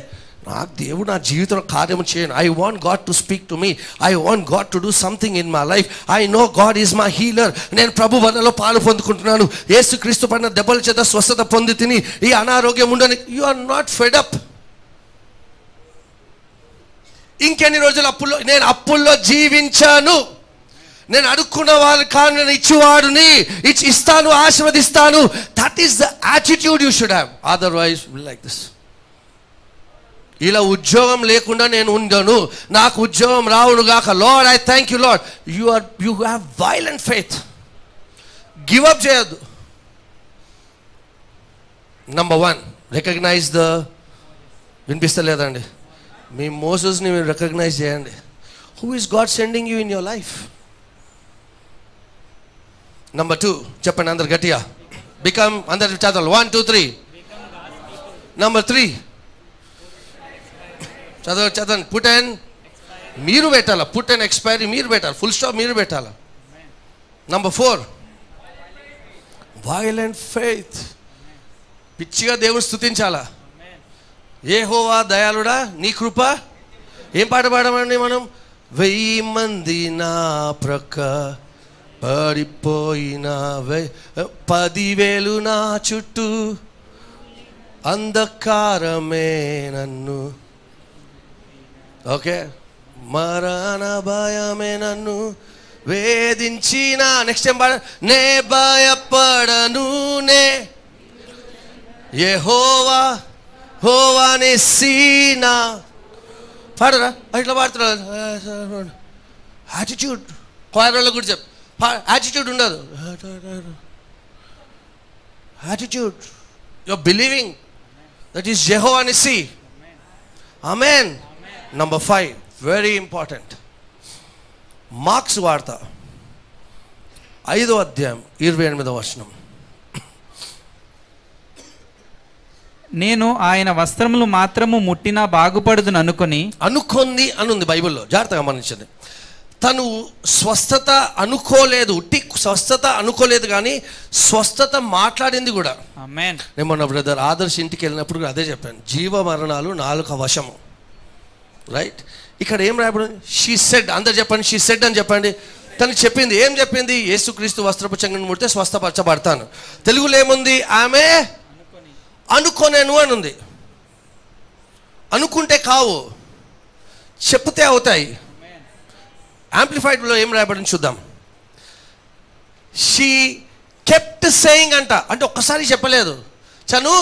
నాకు దేవుడు నా జీవితంలో కార్యం చేయను. I want God to speak to me. I want God to do something in my life. I know God is my healer. నేను ప్రభు వలలో పాలు పొందుకుంటున్నాను. యేసుక్రీస్తు పడిన దెబ్బల చేత స్వస్థత పొంది తిని ఈ అనారోగ్యం ఉండని. You are not fed up. ఇంకెన్ని రోజులు అప్పుల్లో, నేను అప్పుల్లో జీవించాను, నేను అడుక్కున్న వాళ్ళు కాను, నేను ఇచ్చేవాడుని, ఇస్తాను, ఆశీర్వదిస్తాను. That is the attitude you should have. Otherwise like this. ఇలా ఉద్యోగం లేకుండా నేను ఉండను, నాకు ఉద్యోగం రావును గాక, Lord I thank you Lord. You have violent faith. Give up చేయొద్దు. నంబర్ 1, రికగ్నైజ్ ద, వినిపిస్తలేదండి, మీ మోసెస్ని మీరు రికగ్నైజ్ చేయండి. Who is God sending you in your life? Number 2, చెప్పండి అందరు గట్టిగా, బికమ్, అందరు చదవాలి, 1 2 3. నంబర్ 3 చదవండి. పుట్ అండ్, మీరు పెట్టాలా, పుట్ అండ్ ఎక్స్పైరీ మీరు పెట్టాలి, ఫుల్ స్టాప్ మీరు పెట్టాలా. Number 4, violent faith. పిచ్చిగా దేవుని స్తుతించాలా. యెహోవా దయాళుడా, నీ కృప. ఏం పాట పాడమండి మనం? 1000 మంది నా ప్రక్క పడిపోయిన, 10,000 నా చుట్టూ, అంధకారమే నన్ను, ఓకే, మరణ భయమే నన్ను వేధించిన. నెక్స్ట్ ఏం పాడ? నే భయపడను, నే యెహోవా హోవానే సీనా. పాడరా, ఇట్లా పాడుతున్నారు. యాటిట్యూడ్. క్వైర్లో కూడా చెప్పు, యాటిట్యూడ్ ఉండదు. Attitude, you are believing that is Jehovah Nissi. Amen. Number 5, very important. Mark's వార్త 5వ అధ్యాయం 28వ వచనం. నేను ఆయన వస్త్రములు మాత్రము ముట్టినా బాగుపడుదును అనుకుంది అనుంది బైబిల్లో, జాగ్రత్తగా గమనించండి. తను స్వస్థత అనుకోలేదు, ఉట్టి స్వస్థత అనుకోలేదు, కానీ స్వస్థత మాట్లాడింది కూడా. ఆమేన్. నేను మొన్న బ్రదర్ ఆదర్శ్ ఇంటికి వెళ్ళినప్పుడు కూడా అదే చెప్పాను, జీవ మరణాలు నాలుక వశము. రైట్, ఇక్కడ ఏం రాయబడింది? She said. అందరు చెప్పండి, షీ సెడ్ అని చెప్పండి. తను చెప్పింది, ఏం చెప్పింది? యేసుక్రీస్తు వస్త్రపు చెంగుని ముడితే స్వస్థపరచబడతాను. తెలుగులో ఏముంది? ఆమె అనుకోనేను అని ఉంది. అనుకుంటే కావు, చెప్తే అవుతాయి. యాంప్లిఫైడ్లో ఏం రాయబడింది చూద్దాం. షీ కెప్ట్ సేయింగ్ అంట, అంటే ఒక్కసారి చెప్పలేదు, చను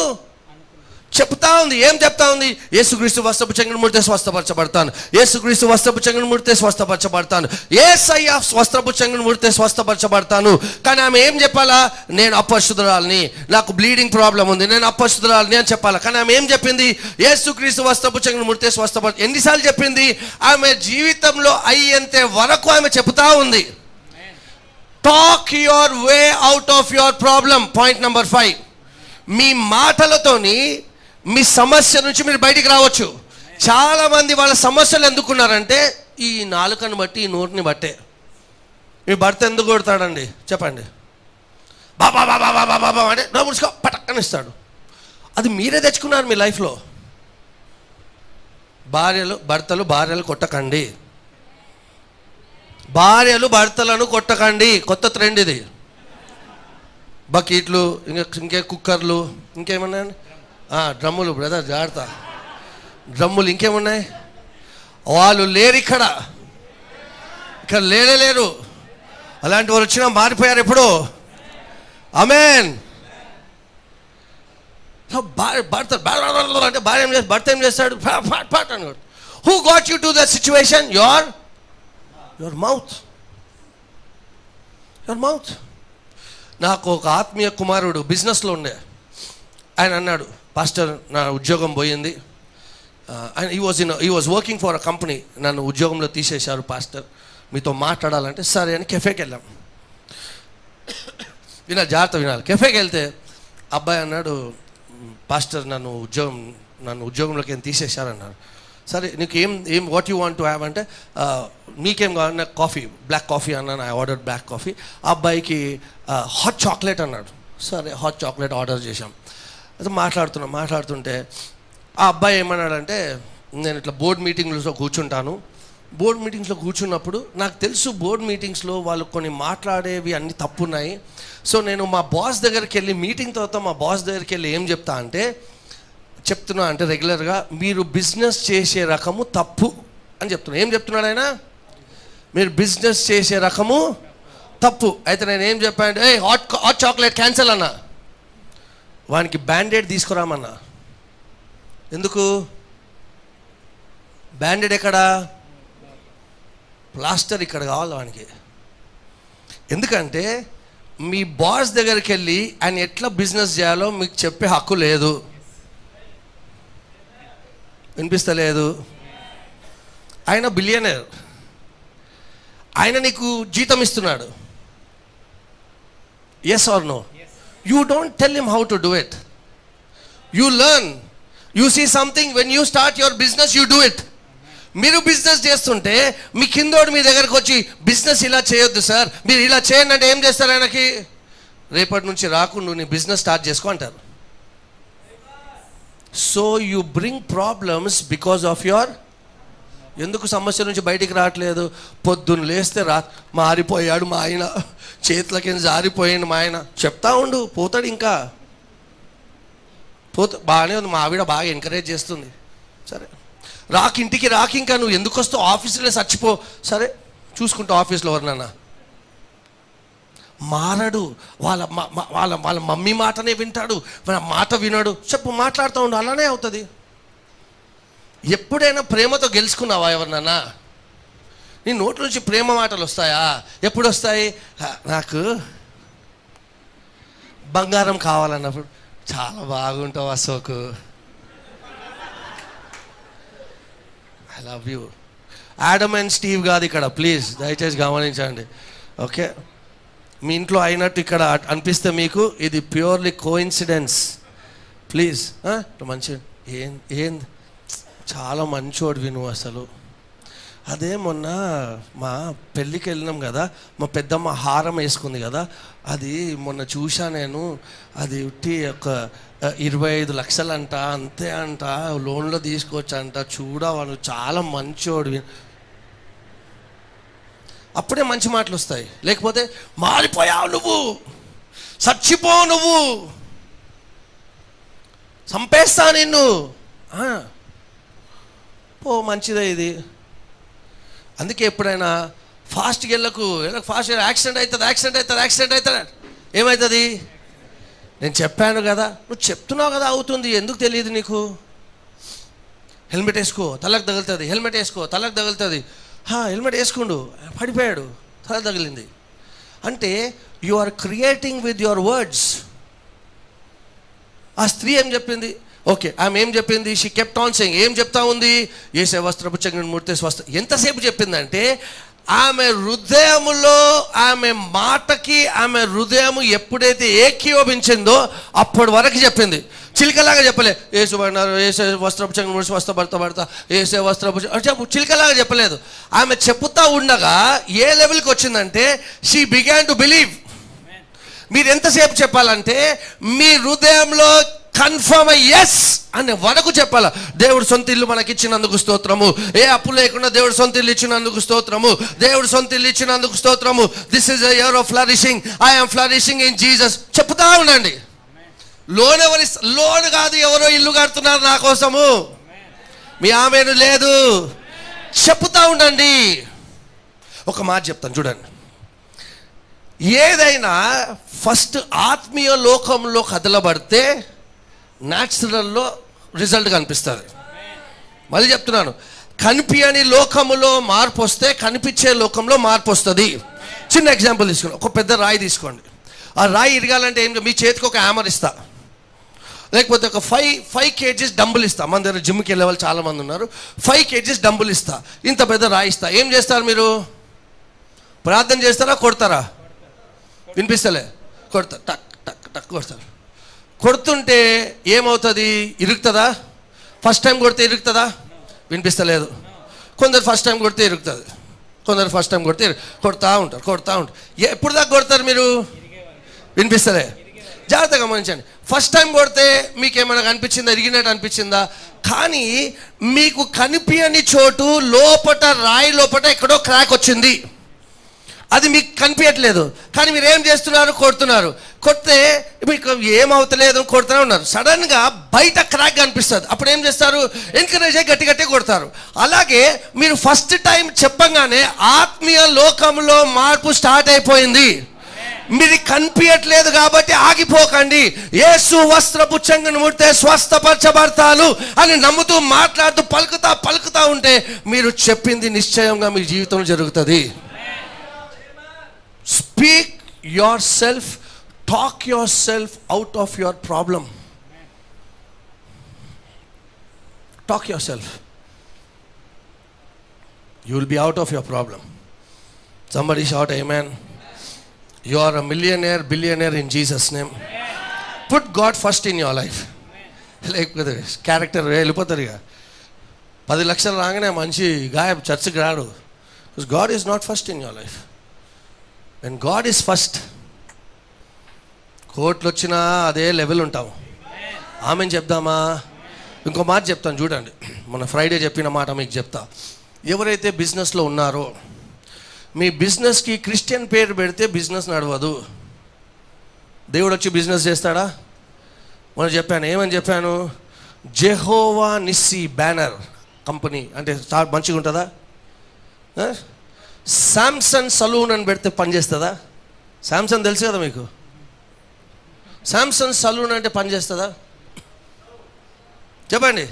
చెప్తా ఉంది. ఏం చెప్తా ఉంది? యేసుక్రీస్తు వస్త్రపు చెంగుని ముడితే స్వస్థపరచబడతాను, యేసుక్రీస్తు వస్త్రపు చెంగుని ముడితే స్వస్థపరచబడతాను, యేసయ్య వస్త్రపు చెంగుని ముడితే స్వస్థపరచబడతాను. కానీ ఆమె ఏం చెప్పాలా? నేను అపరిశుద్ధురాలిని, నాకు బ్లీడింగ్ ప్రాబ్లం ఉంది, నేను అపరిశుద్ధురాలిని అని చెప్పాలా. కానీ ఆమె ఏం చెప్పింది? యేసుక్రీస్తు వస్త్రపు చెంగుని ముడితే స్వస్థపరచ. ఎన్నిసార్లు చెప్పింది? ఆమె జీవితంలో అయ్యేంత వరకు ఆమె చెప్తా ఉంది. Talk your way out of your problem. Point number 5, మీ మాటలతోని మీ సమస్య నుంచి మీరు బయటికి రావచ్చు. చాలా మంది వాళ్ళ సమస్యలు ఎందుకున్నారంటే ఈ నాలుకను బట్టి, ఈ నోటిని బట్టే. మీ భర్త ఎందుకు కొడతాడండి చెప్పండి? బాబా బాబా బాబా బాబా అంటే నా ముడుచుకో పటక్కని ఇస్తాడు. అది మీరే తెచ్చుకున్నారు మీ లైఫ్లో. భర్తలు భార్యలు కొట్టకండి, భార్యలు భర్తలను కొట్టకండి. కొత్త ట్రెండ్ ఇది. బకెట్లు, ఇంకే కుక్కర్లు, ఇంకేమన్నాయండి? డ్రమ్ములు. బ్రదర్ జాగ్రత్త, డ్రమ్ములు. ఇంకేమున్నాయి? వాళ్ళు లేరు ఇక్కడ లేరు. అలాంటి వాళ్ళు వచ్చినా మారిపోయారు ఎప్పుడు. ఆమేన్. భర్త అంటే భార్య ఏం చేస్తాడు? భర్త ఏం చేస్తాడు? Who got you to that situation? Your mouth. నాకు ఒక ఆత్మీయ కుమారుడు బిజినెస్లో ఉండే, ఆయన అన్నాడు, పాస్టర్ నా ఉద్యోగం పోయింది. ఈ was working for a company, నన్ను ఉద్యోగంలో తీసేశారు పాస్టర్, మీతో మాట్లాడాలంటే సరే అని కెఫేకి వెళ్ళాం. జాగ్రత్త వినాలి. కెఫేకి వెళ్తే అబ్బాయి అన్నాడు, పాస్టర్ నన్ను ఉద్యోగంలోకి ఏం తీసేశారన్నారు. సరే నీకు ఏం what you want to have అంటే, మీకేం కావాలి? నాకు కాఫీ, బ్లాక్ కాఫీ అన్నాను. I order black coffee. ఆ అబ్బాయికి హాట్ చాక్లెట్ అన్నాడు. సరే హాట్ చాక్లెట్ ఆర్డర్ చేశాం. అయితే మాట్లాడుతుంటే ఆ అబ్బాయి ఏమన్నాడంటే, నేను ఇట్లా బోర్డ్ మీటింగ్స్లో కూర్చుంటాను. బోర్డ్ మీటింగ్స్లో కూర్చున్నప్పుడు నాకు తెలుసు బోర్డ్ మీటింగ్స్లో వాళ్ళు కొన్ని మాట్లాడేవి అన్నీ తప్పున్నాయి. సో నేను మా బాస్ దగ్గరికి వెళ్ళి, మీటింగ్ తర్వాత మా బాస్ దగ్గరికి వెళ్ళి ఏం చెప్తున్నా అంటే రెగ్యులర్గా మీరు బిజినెస్ చేసే రకము తప్పు అని చెప్తున్నా. ఏం చెప్తున్నాడు ఆయన? మీరు బిజినెస్ చేసే రకము తప్పు. అయితే నేను ఏం చెప్పాను? హాట్ చాక్లెట్ క్యాన్సిల్ అన్నా. వానికి బ్యాండేడ్ తీసుకురామన్నా. ఎందుకు? బ్యాండేడ్ ఎక్కడా? ప్లాస్టర్ ఇక్కడ కావాలి వానికి. ఎందుకంటే మీ బాస్ దగ్గరికి వెళ్ళి ఆయన ఎట్లా బిజినెస్ చేయాలో మీకు చెప్పే హక్కు లేదు. వినిపిస్తలేదు? ఆయన బిలియనర్, ఆయన నీకు జీతం ఇస్తున్నాడు. Yes or no? You don't tell him how to do it. You learn. You see something, when you start your business you do it. మీరు బిజినెస్ చేస్తుంటే మీ కిందోడు మీ దగ్గరకు వచ్చి బిజినెస్ ఇలా చేయొద్దు సార్, మీరు ఇలా చేయండి అంటే ఏం చేస్తారు ఆయనకి? రేపటి నుంచి రాకు, నువ్వు నీ బిజినెస్ స్టార్ట్ చేసుకో అంటారు. So you bring problems because of your. ఎందుకు సమస్య నుంచి బయటికి రావట్లేదు? పొద్దున్న లేస్తే మారిపోయాడు మా ఆయన, చేతులకి జారిపోయాడు మా ఆయన. చెప్తా ఉండు, పోతాడు. ఇంకా బాగానే ఉంది, మా ఆవిడ బాగా ఎంకరేజ్ చేస్తుంది. సరే ఇంటికి రాకి, ఇంకా నువ్వు ఎందుకు వస్తావు? ఆఫీసులో చచ్చిపో. సరే చూసుకుంటా ఆఫీస్లో ఎవరినన్నా. మారడు. వాళ్ళ మమ్మీ మాటనే వింటాడు, వాళ్ళ మాట వినడు. చెప్పు, మాట్లాడుతూ ఉండు, అలానే అవుతుంది. ఎప్పుడైనా ప్రేమతో గెలుచుకున్నావా ఎవరినన్నా? నీ నోట్ల నుంచి ప్రేమ మాటలు వస్తాయా? ఎప్పుడు వస్తాయి? నాకు బంగారం కావాలన్నప్పుడు, చాలా బాగుంటావు Ashok, I love you. Adam and Steve కాదు ఇక్కడ, ప్లీజ్ దయచేసి గమనించండి. ఓకే, మీ ఇంట్లో అయినట్టు ఇక్కడ అనిపిస్తే మీకు ఇది ప్యూర్లీ కోఇన్సిడెన్స్. ప్లీజ్ మంచి ఏం చాలా మంచోడివి నువ్వు అసలు. అదే మొన్న మా పెళ్ళికి వెళ్ళినాం కదా, మా పెద్దమ్మ హారం వేసుకుంది కదా, అది మొన్న చూసా నేను, అది ఉట్టి ఒక 25 లక్షలు అంట, అంతే అంట, లోన్లో తీసుకోవచ్చంట, చూడవాళ్ళు చాలా మంచోడివి. అప్పుడే మంచి మాటలు వస్తాయి. లేకపోతే మారిపోయావు నువ్వు, చచ్చిపో నువ్వు, చంపేస్తా నిన్ను, పో మంచిదే ఇది. అందుకే ఎప్పుడైనా ఫాస్ట్గా వెళ్ళకు, ఫాస్ట్ యాక్సిడెంట్ అవుతుంది. ఏమవుతుంది? నేను చెప్పాను కదా, నువ్వు చెప్తున్నావు కదా అవుతుంది, ఎందుకు తెలియదు నీకు? హెల్మెట్ వేసుకో తలకు తగులుతుంది, హెల్మెట్ వేసుకో తలకు తగులుతుంది. హెల్మెట్ వేసుకుండు, పడిపోయాడు, తల తగిలింది. అంటే you are creating with your words. ఆ స్త్రీ ఏం చెప్పింది? ఓకే, ఆమె ఏం చెప్పింది? She kept on saying. ఏం చెప్తా ఉంది? యేసే వస్త్రపు చెంగుని ముడితే స్వస్థ. ఎంతసేపు చెప్పిందంటే ఆమె హృదయములో, ఆమె మాటకి ఆమె హృదయము ఎప్పుడైతే ఏకీభవించిందో అప్పటి వరకు చెప్పింది. చిలికలాగా చెప్పలే, ఏసు పడినారు, ఏసే వస్త్రపు చెంగుని ముడి స్వస్థపడతా, ఏసే వస్త్రపు చెప్పు, చిలికలాగా చెప్పలేదు. ఆమె చెప్పుతా ఉండగా ఏ లెవెల్కి వచ్చిందంటే షీ బిగాన్ టు బిలీవ్. మీరు ఎంతసేపు చెప్పాలంటే మీ హృదయంలో కన్ఫర్మ్ ఎస్ అనే వరకు చెప్పాల. దేవుడు సొంత ఇల్లు మనకి ఇచ్చినందుకు స్తోత్రము, ఏ అప్పు లేకుండా దేవుడు సొంత ఇల్లు ఇచ్చినందుకు స్తోత్రము, దేవుడు సొంత ఇల్లు ఇచ్చినందుకు స్తోత్రము. This is a year of flourishing, I am flourishing in Jesus. చెప్తా ఉండండి. లోన్ కాదు, ఎవరో ఇల్లు కడుతున్నారు నా కోసము, మీ ఆమెను లేదు, చెప్తా ఉండండి. ఒక మాట చెప్తాను చూడండి, ఏదైనా ఫస్ట్ ఆత్మీయ లోకంలో కదలబడితే న్యాచురల్లో రిజల్ట్ కనిపిస్తుంది. మళ్ళీ చెప్తున్నాను, కనిపించని లోకములో మార్పు వస్తే కనిపించే లోకంలో మార్పు వస్తుంది. చిన్న ఎగ్జాంపుల్ తీసుకోండి, ఒక పెద్ద రాయి తీసుకోండి. ఆ రాయి ఇరగాలంటే ఏం, మీ చేతికి ఒక హ్యామర్ ఇస్తా, లేకపోతే ఒక 5 kgs డంబుల్ ఇస్తా. మన దగ్గర జిమ్కి వెళ్ళే వాళ్ళు చాలామంది ఉన్నారు. 5 kgs డంబుల్ ఇస్తా, ఇంత పెద్ద రాయి ఇస్తా. ఏం చేస్తారు మీరు? ప్రార్థన చేస్తారా, కొడతారా? వినిపిస్తలే, కొడతారు, టక్ టక్ టక్ కొడతారు. కొడుతుంటే ఏమవుతుంది? ఇరుగుతుందా? ఫస్ట్ టైం కొడితే ఇరుగుతుందా? వినిపిస్తలేదు. కొందరు ఫస్ట్ టైం కొడితే ఇరుగుతుంది, కొందరు ఫస్ట్ టైం కొడితే కొడతా ఉంటారు. ఎప్పుడు దాకా కొడతారు మీరు? వినిపిస్తలే, జాగ్రత్తగా గమనించండి. ఫస్ట్ టైం కొడితే మీకు ఏమైనా కనిపించిందా? ఇరిగినట్టు అనిపించిందా? కానీ మీకు కనిపించని చోటు లోపట, రాయి లోపట ఎక్కడో క్రాక్ వచ్చింది, అది మీకు కనిపించట్లేదు. కానీ మీరు ఏం చేస్తున్నారు? కొడుతున్నారు. కొడితే మీకు ఏమవుతలేదు, కొడుతూనే ఉన్నారు. సడన్గా బయట క్రాక్ కనిపిస్తుంది. అప్పుడు ఏం చేస్తారు? ఎంకరేజ్ అయ్యి గట్టి కొడతారు. అలాగే మీరు ఫస్ట్ టైం చెప్పగానే ఆత్మీయ లోకంలో మార్పు స్టార్ట్ అయిపోయింది. మీరు కనిపించట్లేదు కాబట్టి ఆగిపోకండి. యేసు వస్త్రపు చెంగును ముడితే స్వస్థపరచబడతాను అని నమ్ముతూ మాట్లాడుతూ పలుకుతా ఉంటే మీరు చెప్పింది నిశ్చయంగా మీ జీవితంలో జరుగుతుంది. Speak yourself, talk yourself out of your problem. Talk yourself. You will be out of your problem. Somebody shout amen. You are a millionaire, billionaire in Jesus' name. Put God first in your life. లేకపోతే character వెళ్ళిపోతారు. ఇక 10 లక్షలు రాగానే మంచి గాయ చర్చకి రాడు. Because God is not first in your life. When God is first, కోట్లు వచ్చినా అదే లెవెల్ ఉంటాము. ఆమెను చెప్దామా? ఇంకో మాట చెప్తాను చూడండి, మన ఫ్రైడే చెప్పిన మాట మీకు చెప్తా. ఎవరైతే బిజినెస్లో ఉన్నారో, మీ బిజినెస్కి క్రిస్టియన్ పేరు పెడితే బిజినెస్ నడవదు. దేవుడు వచ్చి బిజినెస్ చేస్తాడా? మనం చెప్పాను, ఏమని చెప్పాను? జెహోవా నిస్సి బ్యానర్ కంపెనీ అంటే మంచిగా ఉంటుందా? శాంసంగ్ సలూన్ అని పెడితే పనిచేస్తుందా? శాంసంగ్ తెలుసు కదా మీకు. శాంసంగ్ సలూన్ అంటే పనిచేస్తుందా? చెప్పండి.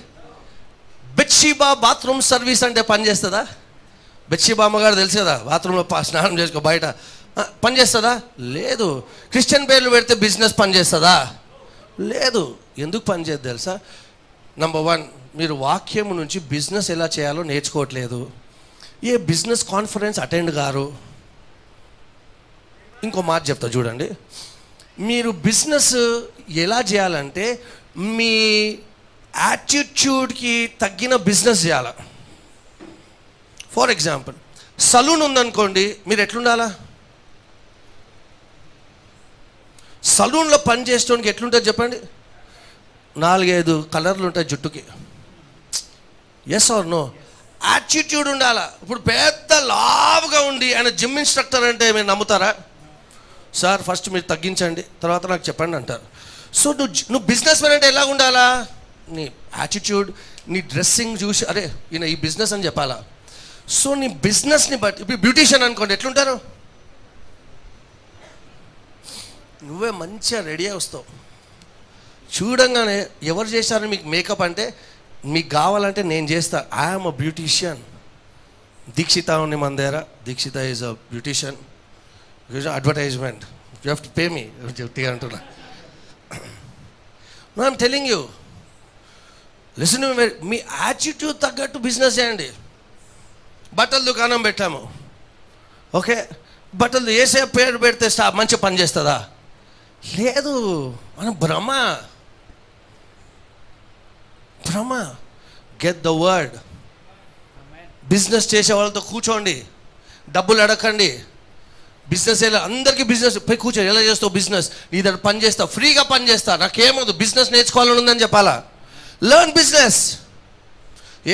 బెత్షీబా బాత్రూమ్ సర్వీస్ అంటే పనిచేస్తుందా? బెత్షీబా అమ్మగారు తెలుసు కదా, బాత్రూంలో స్నానం చేసుకో బయట, పనిచేస్తుందా? లేదు. క్రిస్టియన్ పేర్లు పెడితే బిజినెస్ పనిచేస్తుందా? లేదు. ఎందుకు పనిచేయదు తెలుసా? నంబర్ 1, మీరు వాక్యం నుంచి బిజినెస్ ఎలా చేయాలో నేర్చుకోవట్లేదు. ఏ బిజినెస్ కాన్ఫరెన్స్ అటెండ్ గారు. ఇంకో మాట చెప్తా చూడండి, మీరు బిజినెస్ ఎలా చేయాలంటే మీ యాటిట్యూడ్కి తగ్గిన బిజినెస్ చేయాలి. ఫర్ ఎగ్జాంపుల్, సలూన్ ఉందనుకోండి, మీరు ఎట్లుండాలా? సలూన్లో పని చేసేటోనికి ఎట్లుంటుంది చెప్పండి? 4-5 కలర్లు ఉంటాయి జుట్టుకి. Yes or no? యాటిట్యూడ్ ఉండాలా. ఇప్పుడు పెద్ద లావుగా ఉండి ఆయన జిమ్ ఇన్స్ట్రక్టర్ అంటే మీరు నమ్ముతారా? సార్ ఫస్ట్ మీరు తగ్గించండి, తర్వాత నాకు చెప్పండి అంటారు. సో నువ్వు బిజినెస్ మ్యాన్ అంటే ఎలా ఉండాలా? నీ యాటిట్యూడ్, నీ డ్రెస్సింగ్ చూసి అరే ఈయన ఈ బిజినెస్ అని చెప్పాలా. సో నీ బిజినెస్ని బట్టి, ఇప్పుడు బ్యూటీషియన్ అనుకోండి, ఎట్లుంటారు? నువ్వే మంచిగా రెడీ అయి వస్తావు, చూడంగానే ఎవరు చేశారు మీకు మేకప్ అంటే మీకు కావాలంటే నేను చేస్తా, ఐఎమ్ అ బ్యూటీషియన్. దీక్షిత ఉంది మన దగ్గర, Dikshita is a beautician, advertisement, you have to pay మీ చెప్తే అంటున్నా. I'm telling you, listen, me attitude తగ్గట్టు బిజినెస్ చేయండి. బట్టల దుకాణం పెట్టాము, ఓకే, బట్టలు వేసే పేరు పెడితే మంచి పని చేస్తుందా? లేదు, మన భ్రమ. Get the word. బిజినెస్ చేసే వాళ్ళతో కూర్చోండి, డబ్బులు అడగండి. బిజినెస్ ఎలా, అందరికీ బిజినెస్ పోయి కూర్చో, ఎలా చేస్తావు బిజినెస్? నీ దగ్గర పని చేస్తా, ఫ్రీగా పని చేస్తా, నాకేమవుతుంది, బిజినెస్ నేర్చుకోవాలని ఉందని చెప్పాలా? Learn business.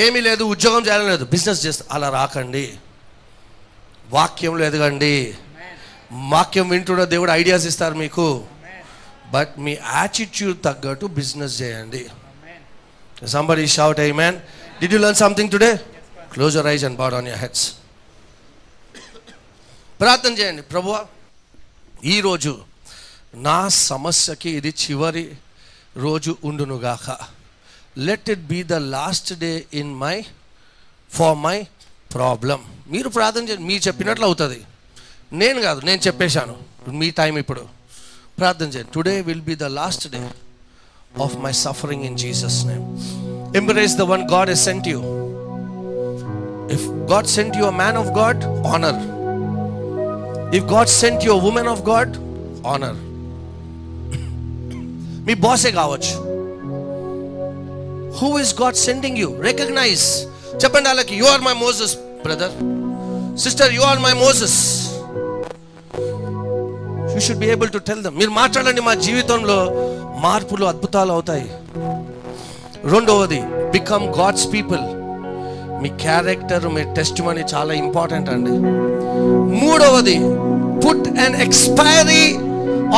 ఏమీ లేదు, ఉద్యోగం చేయాలని లేదు, బిజినెస్ చేస్తా, అలా రాకండి. వాక్యంలో ఎదగండి. వాక్యం వింటున్న దేవుడు ఐడియాస్ ఇస్తారు మీకు, బట్ మీ యాటిట్యూడ్ తగ్గట్టు బిజినెస్ చేయండి. Somebody shout amen. Did you learn something today? Close your eyes and bow down your heads. ప్రార్థన చేయండి. ప్రభువా, ఈరోజు నా సమస్యకి ఇది చివరి రోజు ఉండునుగాక. Let it be the last day for my problem. మీరు ప్రార్థన చేయండి, మీరు చెప్పినట్లు అవుతుంది. నేను కాదు, నేను చెప్పేశాను. మీ టైం ఇప్పుడు. ప్రార్థన చేయండి. Today will be the last day of my suffering in Jesus' name. Embrace the one God has sent you. If God sent you a man of God, honor. If God sent you a woman of God, honor. మీ బాసే కావచ్చు. Who is God sending you? Recognize. చెప్పండి వాళ్ళకి, you are my Moses, brother. Sister, you are my Moses. You should be able to tell them. మీరు మాట్లాడండి, మా జీవితంలో మార్పులు అద్భుతాలు అవుతాయి. రెండవది, బికమ్ గాడ్స్ పీపుల్. మీ క్యారెక్టర్, మీ టెస్టిమనీ చాలా ఇంపార్టెంట్ అండి. మూడవది, put an expiry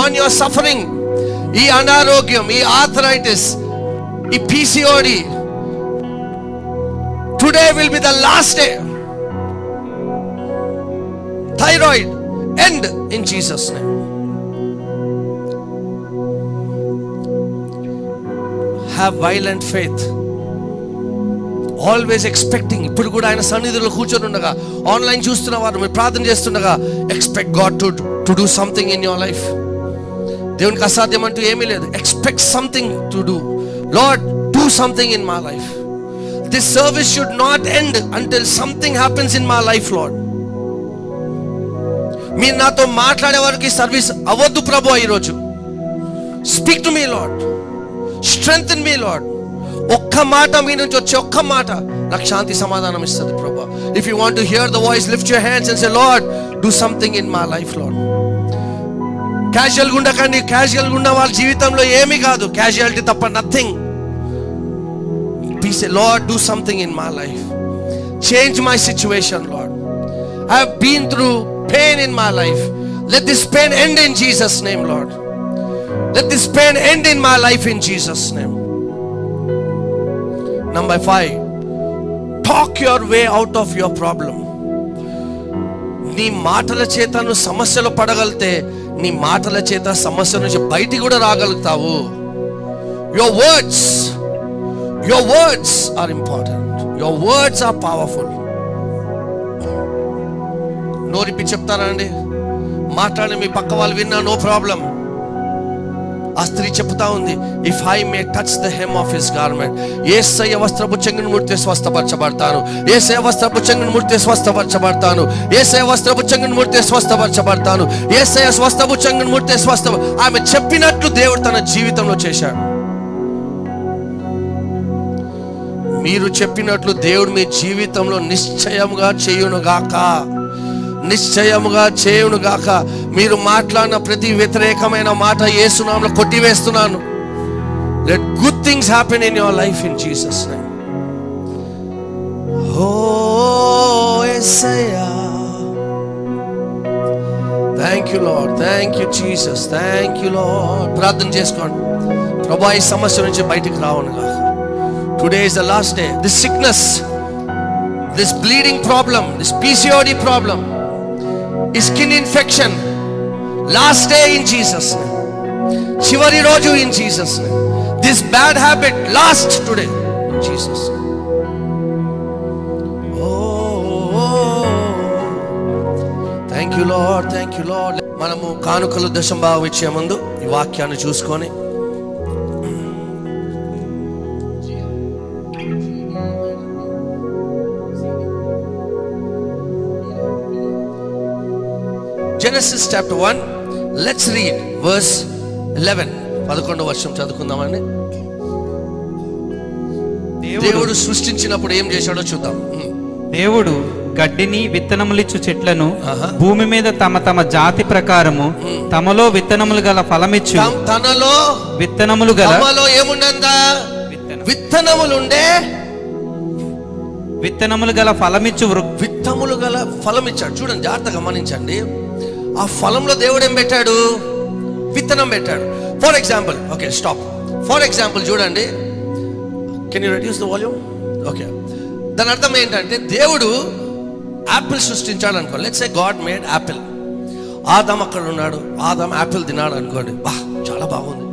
on your suffering. ఈ అనారోగ్యం, ఈ ఆర్థరైటిస్, ఈ PCOD, today will be the last day. Thyroid, end in Jesus name. Have violent faith. Always expecting. ఇప్పుడు కూడా ఆయన సన్నిధిలో కూర్చొని ఉండగా, ఆన్లైన్ చూస్తున్న వారు మీరు ప్రార్థన చేస్తుండగా, expect God to do something in your life. దేవునికి అసాధ్యం అంటూ ఏమీ లేదు. Expect something to do. Lord, do something in my life. This service should not end until something happens in my life lord. మీరు నాతో మాట్లాడే వరకు ఈ సర్వీస్ అవ్వద్దు ప్రభువా. ఈరోజు speak to me lord. Strengthen me, Lord. ఒక్క మాట మీ నుంచి వచ్చే ఒక్క మాట నాకు శాంతి సమాధానం ఇస్తుంది ప్రభువా. If you want to hear the voice, lift your hands and say, Lord, do something in my life, Lord. క్యాజువల్గా ఉండకండి. క్యాజువల్గా ఉన్న వాళ్ళ జీవితంలో ఏమీ కాదు, క్యాజువాలిటీ తప్ప nothing. Please say, Lord, do something in my life. Change my situation, Lord. I have been through pain in my life. Let this pain end in Jesus' name, Lord. Let this pain end in my life in Jesus' name. Number 5, talk your way out of your problem. నీ మాటల చేత నువ్వు సమస్యలు పడగలితే, నీ మాటల చేత సమస్య నుంచి బయటికి కూడా రాగలుగుతావు. Your words are important. Your words are powerful. నోరిప్పి చెప్తారా అండి? మాట్లాడి మీ పక్క వాళ్ళు విన్నా నో ప్రాబ్లం. ఆ స్త్రీ చెప్తా ఉంది, if I may touch the hem of his garment, యేసయ్య వస్త్రపు చెంగును ముడితే స్వస్థపరచబడతాను, యేసయ్య వస్త్రపు చెంగును ముడితే స్వస్థపరచబడతాను, యేసయ్య వస్త్రపు చెంగును ముడితే స్వస్థపరచబడతాను, యేసయ్య వస్త్రపు చెంగును ముడితే ఆమె చెప్పినట్లు దేవుడు తన జీవితంలో చేశాడు. మీరు చెప్పినట్లు దేవుడు మీ జీవితంలో నిశ్చయముగా చేయునుగాక, నిశ్చయముగా చేయునుగాక. మీరు మాట్లాడిన ప్రతి వ్యతిరేకమైన మాట యేసు నామములో కొట్టివేస్తున్నాను. Let good things happen in your life in Jesus name. ఓ యేసయ్యా, thank you Lord, thank you Jesus, thank you Lord. ప్రార్థన చేసుకోండి, ప్రభువా ఈ సమస్య నుంచి బయటికి రావునుగాక. Today is the last day. This sickness, this bleeding problem, this PCOD problem, this skin infection, last day in Jesus name. Chivari roju in Jesus name. This bad habit, last today in Jesus name. Oh, thank you Lord, thank you Lord. మనము కానుకలు దశంభాగం ఇచ్చే ముందు ఈ వాక్యాన్ని చూసుకొని Genesis chapter 1, let's read verse 11. 11వ వర్షం చదువుకుందామండి. దేవుడు సృష్టించినప్పుడు ఏం చేశాడో చూద్దాం. దేవుడు గడ్డిని విత్తనములిచ్చు చెట్లను భూమి మీద తమ తమ జాతి ప్రకారము తమలో విత్తనములు గల ఫలమిచ్చు, తనలో విత్తనములు గల, తమలో ఏముండందా విత్తనములుండే, విత్తనములు గల ఫలమిచ్చు, విత్తములు గల ఫలం ఇచ్చాడు. చూడండి, జాగ్రత్తగా గమనించండి. ఆ ఫలంలో దేవుడు ఏం పెట్టాడు? విత్తనం పెట్టాడు. For example, okay stop. For example చూడండి, can you reduce the volume? Okay, దాని అర్థం ఏంటంటే దేవుడు యాపిల్ సృష్టించాడు అనుకోండి. Let's say God made apple. ఆదాం అక్కడ ఉన్నాడు, ఆదాం యాపిల్ తిన్నాడు అనుకోండి. బా చాలా బాగుంది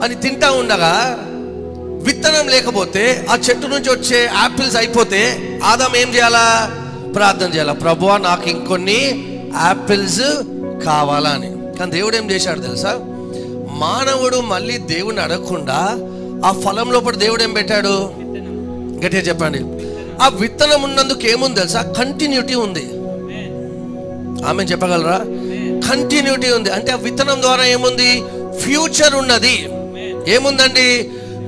అని తింటా ఉండగా విత్తనం లేకపోతే ఆ చెట్టు నుంచి వచ్చే యాపిల్స్ అయిపోతే ఆదాం ఏం చేయాలా? ప్రార్థన చేయాలా, ప్రభువా నాకు ఇంకొన్ని యాపిల్స్ కావాలా అని. కానీ దేవుడు ఏం చేశాడు తెలుసా? మానవుడు మళ్ళీ దేవుడిని అడగకుండా ఆ ఫలం లోపల దేవుడు ఏం పెట్టాడు? గట్టిగా చెప్పండి. ఆ విత్తనం ఉన్నందుకు ఏముంది తెలుసా? కంటిన్యూటీ ఉంది. ఆమె చెప్పగలరా? కంటిన్యూటీ ఉంది. అంటే ఆ విత్తనం ద్వారా ఏముంది? ఫ్యూచర్ ఉన్నది. ఏముందండి?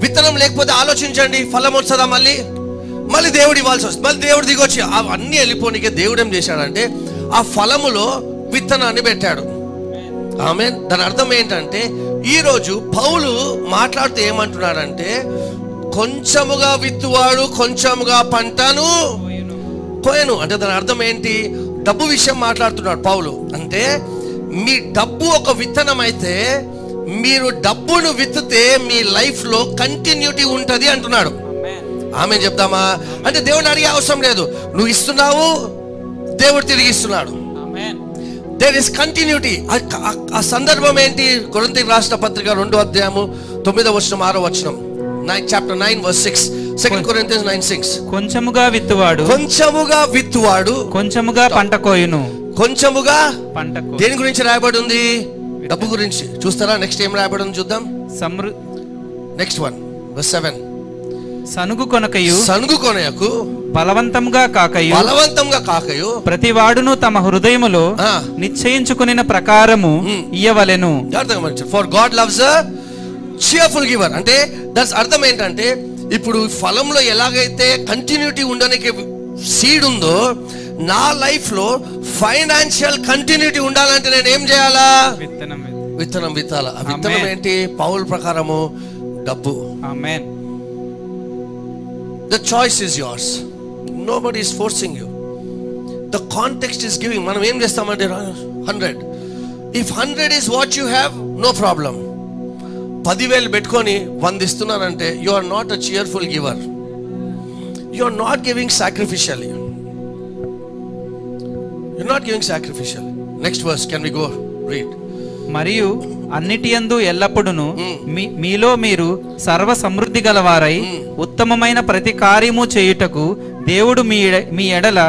విత్తనం లేకపోతే ఆలోచించండి, ఫలం వస్తుందా? మళ్ళీ దేవుడు ఇవ్వాల్సి వస్తుంది. మళ్ళీ దేవుడు దిగొచ్చి అవన్నీ వెళ్ళిపోనికే దేవుడు ఏం చేశాడంటే ఆ ఫలములో విత్తనాన్ని పెట్టాడు. ఆమేన్. దాని అర్థం ఏంటంటే ఈరోజు పౌలు మాట్లాడుతూ ఏమంటున్నాడంటే, కొంచెముగా విత్తువాడు కొంచెముగా పంటను కోయను. అంటే దాని అర్థం ఏంటి? డబ్బు విషయం మాట్లాడుతున్నాడు పౌలు. అంటే మీ డబ్బు ఒక విత్తనం అయితే మీరు డబ్బును విత్తితే మీ లైఫ్లో కంటిన్యూటీ ఉంటుంది అంటున్నాడు. ఆమె చెప్తామా? అంటే దేవుడిని అడిగే అవసరం లేదు, నువ్వు ఇస్తున్నావు, దేవుడు తిరిగి ఇస్తున్నాడు. There is continuity. ఆ సందర్భం ఏంటి? కొరింథీయులకు రాసిన పత్రిక 2వ అధ్యాయము 9వ వచనం 6వ వచనం, chapter 9 verse 6, 2 Corinthians 9:6. కొంచెముగా విత్తువాడు కొంచెముగా పంట కోయును. కొంచెముగా పంట. దేని గురించి రాయబడి ఉంది? డబ్బు గురించి. చూస్తారా? నెక్స్ట్ ఏం రాయబడి ఉంది చూద్దాం. Next one verse 7. సనుగు కొనకయు బలవంతంగా కాకయు ప్రతి వాడును తమ హృదయములో నిశ్చయించుకున్న ప్రకారము ఇయ్యవలెను. For God loves a cheerful giver. అంటే దాని అర్థం ఏంటంటే ఇప్పుడు ఫలంలో ఎలాగైతే కంటిన్యూటీ ఉండడానికి సీడ్ ఉందో, నా లైఫ్ లో ఫైనాన్షియల్ కంటిన్యూటీ ఉండాలంటే నేను ఏం చేయాలా? విత్తనం విత్తాలా. ఆ విత్తనం ఏంటి? పౌలు ప్రకారము డబ్బు. ఆమేన్. The choice is yours. Nobody is forcing you. The context is giving. మనం ఏం చేస్తామంటే 100. If 100 is what you have, no problem. 10,000 పెట్టుకొని 100 ఇస్తున్నారంటే you are not a cheerful giver. You are not giving sacrificially. You are not giving sacrificially. Next verse, can we go read? మరియు అన్నిటియందు ఎల్లప్పుడును మీలో మీరు సర్వ సమృద్ధి గలవారై ఉత్తమమైన ప్రతి కార్యము చేయుటకు దేవుడు మీ ఎడల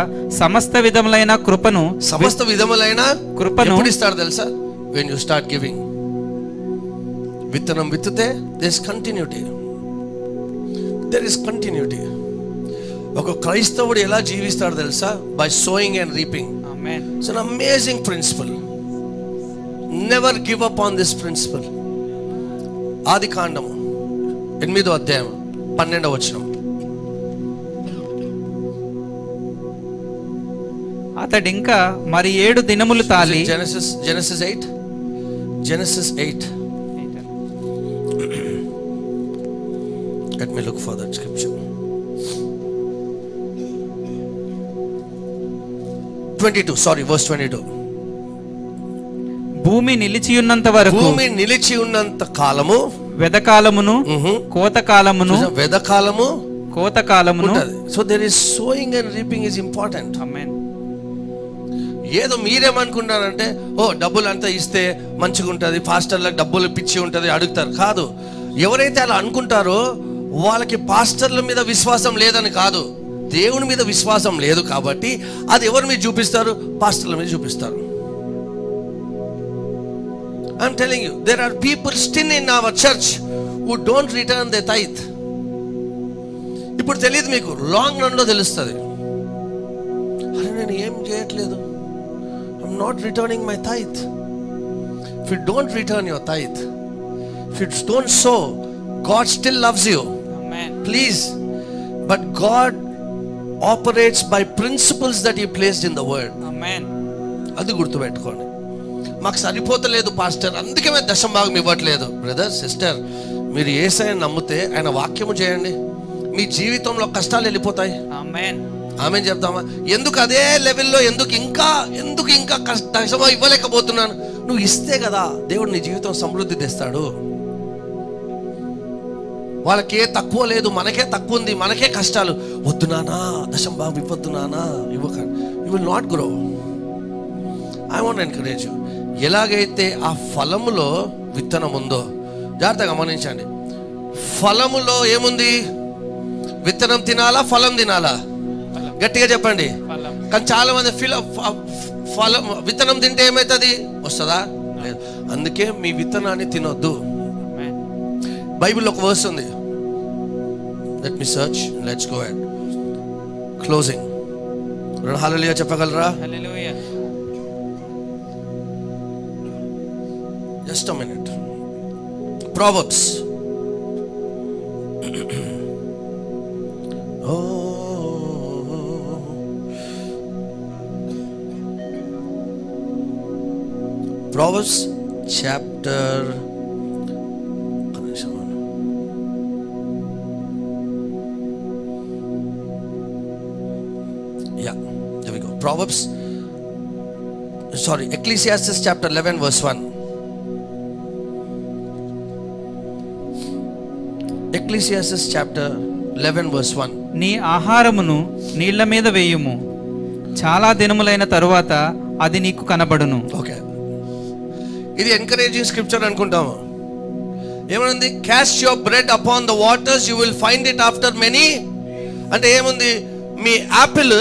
సమస్త విధములైన కృపను ఎప్పుడు ఇస్తాడు తెలుసా? when you start giving. విత్తనం విత్తితే there is continuity. ఒక క్రైస్తవుడు ఎలా జీవిస్తాడు తెలుసా? By sowing and reaping. It's an amazing principle. Never give up on this principle. ఆదికాండము 8వ అధ్యాయం 12వ వచనం. అతడింకా మరి 7 దినములు తాలి. Genesis 8. Let me look for that scripture. 22, sorry, verse 22. భూమి నిలిచియున్నంత వరకు, భూమి నిలిచి ఉన్నంత కాలము వెదకాలమును కోతకాలమును, వెదకాలము కోతకాలమును. So there is sowing and reaping is important. Amen. ఏదో మీరేమనుకుంటారంటే, డబ్బులు అంతా ఇస్తే మంచిగా ఉంటుంది, పాస్టర్లకు డబ్బులు పిచ్చి ఉంటుంది అడుగుతారు. కాదు, ఎవరైతే అలా అనుకుంటారో వాళ్ళకి పాస్టర్ల మీద విశ్వాసం లేదని కాదు, దేవుని మీద విశ్వాసం లేదు. కాబట్టి అది ఎవరి మీద చూపిస్తారు? పాస్టర్ల మీద చూపిస్తారు. I'm telling you, there are people still in our church who don't return their tithe. ఇప్పుడు తెలియదు మీకు, లాంగ్ రన్ లో తెలుస్తుంది. అరే నేను ఏం చేయట్లేదు, I'm not returning my tithe. If you don't return your tithe, if you don't sow, God still loves you. Amen. Please. But God operates by principles that He placed in the word. Amen. అది గుర్తుపెట్టుకోండి. మాకు సరిపోతలేదు pastor, అందుకే మేము దశమభాగం ఇవ్వట్లేదు. Brother, sister, మీరు యేసయ్యను నమ్మితే ఆయన వాక్యము చేయండి, మీ జీవితంలో కష్టాలు వెళ్ళిపోతాయి. ఆమేన్. ఆమేన్ చెప్తామా? ఎందుకు అదే లెవెల్లో ఎందుకు ఇంకా దశమభాగం ఇవ్వలేకపోతున్నాను? నువ్వు ఇస్తే కదా దేవుడు నీ జీవితం సమృద్ధి తెస్తాడు. వాళ్ళకే తక్కువ లేదు, మనకే తక్కువ ఉంది, మనకే కష్టాలు. వద్దు నానా, దశమభాగం ఇవ్వద్దు నానా, ఇవ్వకండి. You will not grow. I want encourage you. ఎలాగైతే ఆ ఫలములో విత్తనం ఉందో, జాగ్రత్తగా గమనించండి. ఫలములో ఏముంది? విత్తనం తినాలా, ఫలం తినాలా? గట్టిగా చెప్పండి. కానీ చాలా మంది ఫలం విత్తనం తింటే ఏమవుతుంది? వస్తుందా? లేదు. అందుకే మీ విత్తనాన్ని తినొద్దు. బైబిల్లో ఒక వర్స్ ఉంది. Let me search, let's go ahead. Closing. Hallelujah చెప్పగలరా? Hallelujah. Just a minute. Proverbs. Proverbs chapter, yeah, there we go. Proverbs, sorry, Ecclesiastes chapter 11 verse 1. Ecclesiastes chapter 11 verse 1. నీ ఆహారమును నీళ్ల మీద వేయుము, చాలా దినములైన తరువాత అది నీకు కనబడును. ఓకే, ఇది ఎంకరేజింగ్ స్క్రిప్చర్ అనుకుంటాము. ఏమనుంది? Cast your bread upon the waters, you will find it after many. అంటే ఏముంది? మీ యాపిల్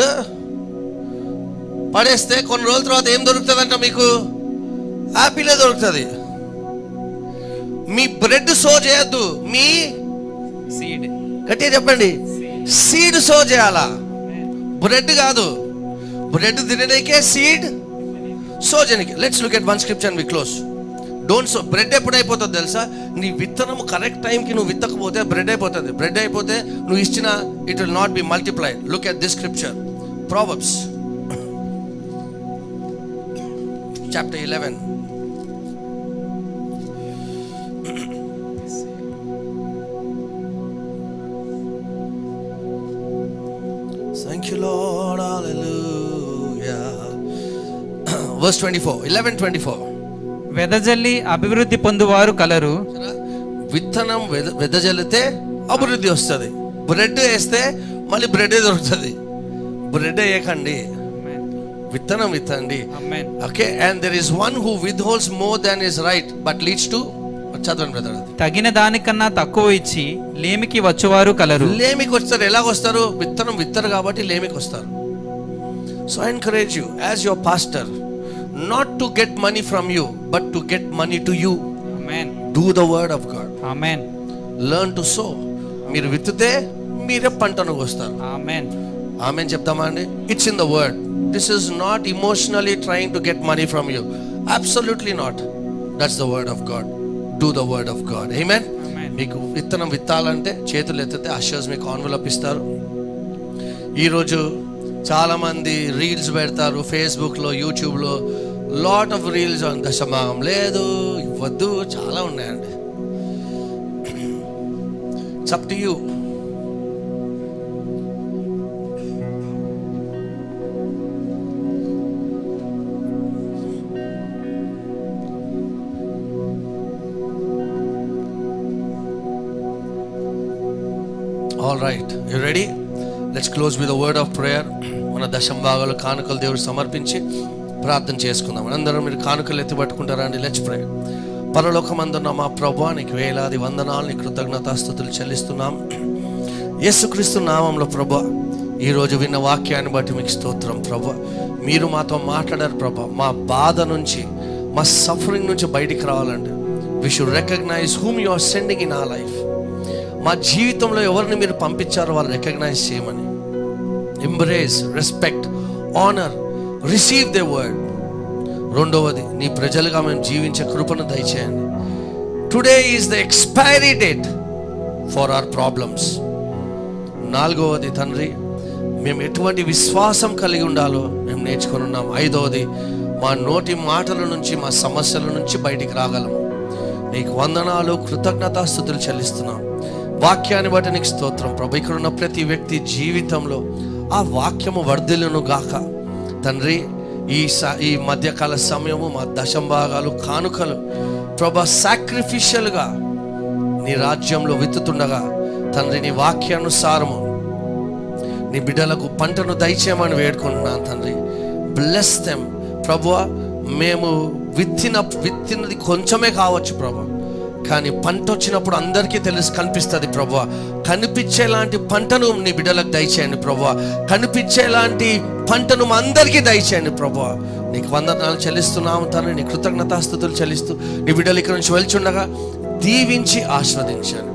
పడేస్తే కొన్ని రోజుల తర్వాత ఏం దొరుకుతుందంట? మీకు యాపిలే దొరుకుతుంది. మీ బ్రెడ్ సో చేయొద్దు, మీ సీడ్. గట్టిగా చెప్పండి, సీడ్ సో చేయాలా, బ్రెడ్ కాదు. బ్రెడ్ తినడానికే, సీడ్ సో చేయడానికి. Let's look at one scripture and we close. Don't sow. Bread ఎప్పుడు అయిపోతుంది తెలుసా? నీ విత్తనం కరెక్ట్ టైంకి నువ్వు విత్తకపోతే బ్రెడ్ అయిపోతుంది. బ్రెడ్ అయిపోతే నువ్వు ఇచ్చిన it will not be multiplied. Look at this scripture, Proverbs chapter 11. Thank you Lord, hallelujah. Verse 24, 11:24. వెదజల్లి అభివృద్ధి పొందువారు కలరు. విత్తనం వెదజల్లితే అభివృద్ధి వస్తుంది. బ్రెడ్ వేస్తే మళ్ళీ బ్రెడ్ దొరుకుతుంది. బ్రెడ్ వేయకండి, విత్తనం విత్తండి. Okay, and there is one who withholds more than is right but leads to, చదవండి బ్రదర్. తగిన దానికన్నా తక్కువ ఇచ్చి లేమికి వచ్చేవారు కలరు. లేమికి వస్తారు. ఎలాగొస్తారు? విత్తనం విత్తరు కాబట్టి లేమికి వస్తారు. So I encourage you as your pastor not to get money from you but to get money to you. Amen. Do the word of God. Amen. Learn to sow. మీరు విత్తితే మీరే పంటను కోస్తారు. ఆమేన్. ఆమేన్ చెప్తామా అండి? It's in the word. This is not emotionally trying to get money from you. Absolutely not. That's the word of God. Do the word of God. Amen. మీకు విత్తనం విత్తాలంటే చేతులు ఎత్తితే అషర్స్ మీకు ఎన్వలప్ ఇస్తారు. ఈరోజు చాలామంది రీల్స్ పెడతారు ఫేస్బుక్లో, యూట్యూబ్లో. లాట్ ఆఫ్ రీల్స్ ఆన్ దశమాగం లేదు, ఇవ్వద్దు, చాలా ఉన్నాయండి. It's up to you. All right, you ready? Let's close with a word of prayer. మన దశమ భాగాలు కానుకలు దేవుడు సమర్పించి ప్రార్థన చేసుకుందాం. అందరం మీరు కానుకలు ఎత్తి పట్టుకుంటారా అండి? Let's pray. పరలోకమందున్న మా ప్రభువా, నీకు వేలాది వందనాలు, నీ కృతజ్ఞతాస్తుతులు చెల్లిస్తున్నాం. యేసుక్రీస్తు నామంలో ప్రభువా, ఈరోజు విన్న వాక్యాన్ని బట్టి మీకు స్తోత్రం ప్రభువా. మీరు మాతో మాట్లాడారు ప్రభువా. మా బాధ నుంచి, మా సఫరింగ్ నుంచి బయటికి రావాలంటే we should recognize whom you are sending in our life. మా జీవితంలో ఎవరిని మీరు పంపించారో వాళ్ళు రికగ్నైజ్ చేయమని. Embrace, respect, honour, receive the word. రెండవది, నీ ప్రజలుగా మేము జీవించే కృపను దయచేయండి. Today is the expiry date for our problems. నాలుగవది తండ్రి, మేము ఎటువంటి విశ్వాసం కలిగి ఉండాలో మేము నేర్చుకొని ఉన్నాం. ఐదవది, మా నోటి మాటల నుంచి, మా సమస్యల నుంచి బయటికి రాగలము. నీకు వందనాలు, కృతజ్ఞతాస్తుతులు చెల్లిస్తున్నాం. వాక్యాన్ని బట్టి నీకు స్తోత్రం ప్రభు. ఇక్కడ ఉన్న ప్రతి వ్యక్తి జీవితంలో ఆ వాక్యము వర్ధిల్లును గాక తండ్రి. ఈ మధ్యకాల సమయము మా దశమ భాగాలు, కానుకలు ప్రభు సాక్రిఫిషియల్గా నీ రాజ్యంలో విత్తుతుండగా తండ్రి, నీ వాక్యానుసారము నీ బిడ్డలకు పంటను దయచేయమని వేడుకుంటున్నాను తండ్రి. బ్లెస్ దెమ్ ప్రభువా. మేము విత్తినది కొంచెమే కావచ్చు ప్రభు, కానీ పంట వచ్చినప్పుడు అందరికీ కనిపిస్తుంది ప్రభువా. కనిపించేలాంటి పంటను నీ బిడ్డలకు దయచేయండి ప్రభువా. కనిపించేలాంటి పంటను మా అందరికీ దయచేయండి ప్రభువా. నీకు వందనాలు చెల్లిస్తున్నాము తండ్రి. నీ కృతజ్ఞతాస్తుతులు చెల్లిస్తూ నీ బిడ్డలు ఇక్కడ నుంచి వెళ్తుండగా దీవించి ఆస్వాదించండి.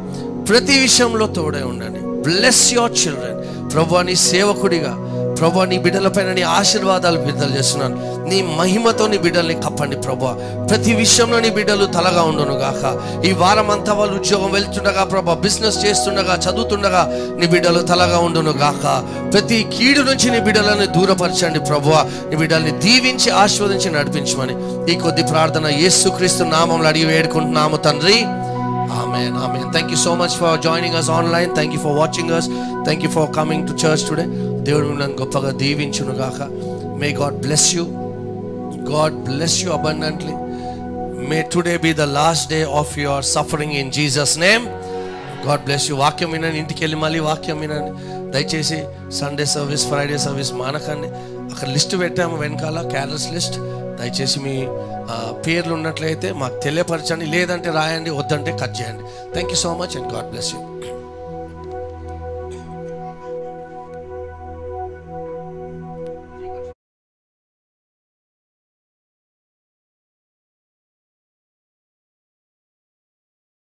ప్రతి విషయంలో తోడే ఉండండి. బ్లెస్ యువర్ చిల్డ్రన్ ప్రభువా. నీ సేవకుడిగా ప్రభువా, నీ బిడ్డలపైన నీ ఆశీర్వాదాలు విడుదల చేస్తున్నాను. నీ మహిమతో నీ బిడ్డల్ని కప్పండి ప్రభువా. ప్రతి విషయంలో నీ బిడ్డలు తలగా ఉండును గాక. ఈ వారం అంతా వాళ్ళు ఉద్యోగం వెళ్తుండగా ప్రభువా, బిజినెస్ చేస్తుండగా, చదువుతుండగా నీ బిడ్డలు తలగా ఉండును గాక. ప్రతి కీడు నుంచి నీ బిడ్డలను దూరపరచండి ప్రభువా. నీ బిడ్డల్ని దీవించి ఆశీర్వదించి నడిపించమని ఈ కొద్ది ప్రార్థన యేసుక్రీస్తు నామములో అడిగి వేడుకుంటున్నాము తండ్రి. Amen. Amen. Thank you so much for joining us online. Thank you for watching us. Thank you for coming to church today. దేవుడు నన్ను గొప్పగా దీవించును గాక. May God bless you. God bless you abundantly. May today be the last day of your suffering in Jesus name. God bless you. వాక్యం వినండి, ఇంటికి వెళ్ళి మళ్ళీ వాక్యం వినండి. దయచేసి సండే సర్వీస్, ఫ్రైడే సర్వీస్ మానకండి. అక్కడ లిస్ట్ పెట్టాము వెనకాల, క్యారల్స్ లిస్ట్. దయచేసి మీ పేర్లు ఉన్నట్లయితే మాకు తెలియపరచండి, లేదంటే రాయండి, వద్దంటే కట్ చేయండి. Thank you so much and God bless you.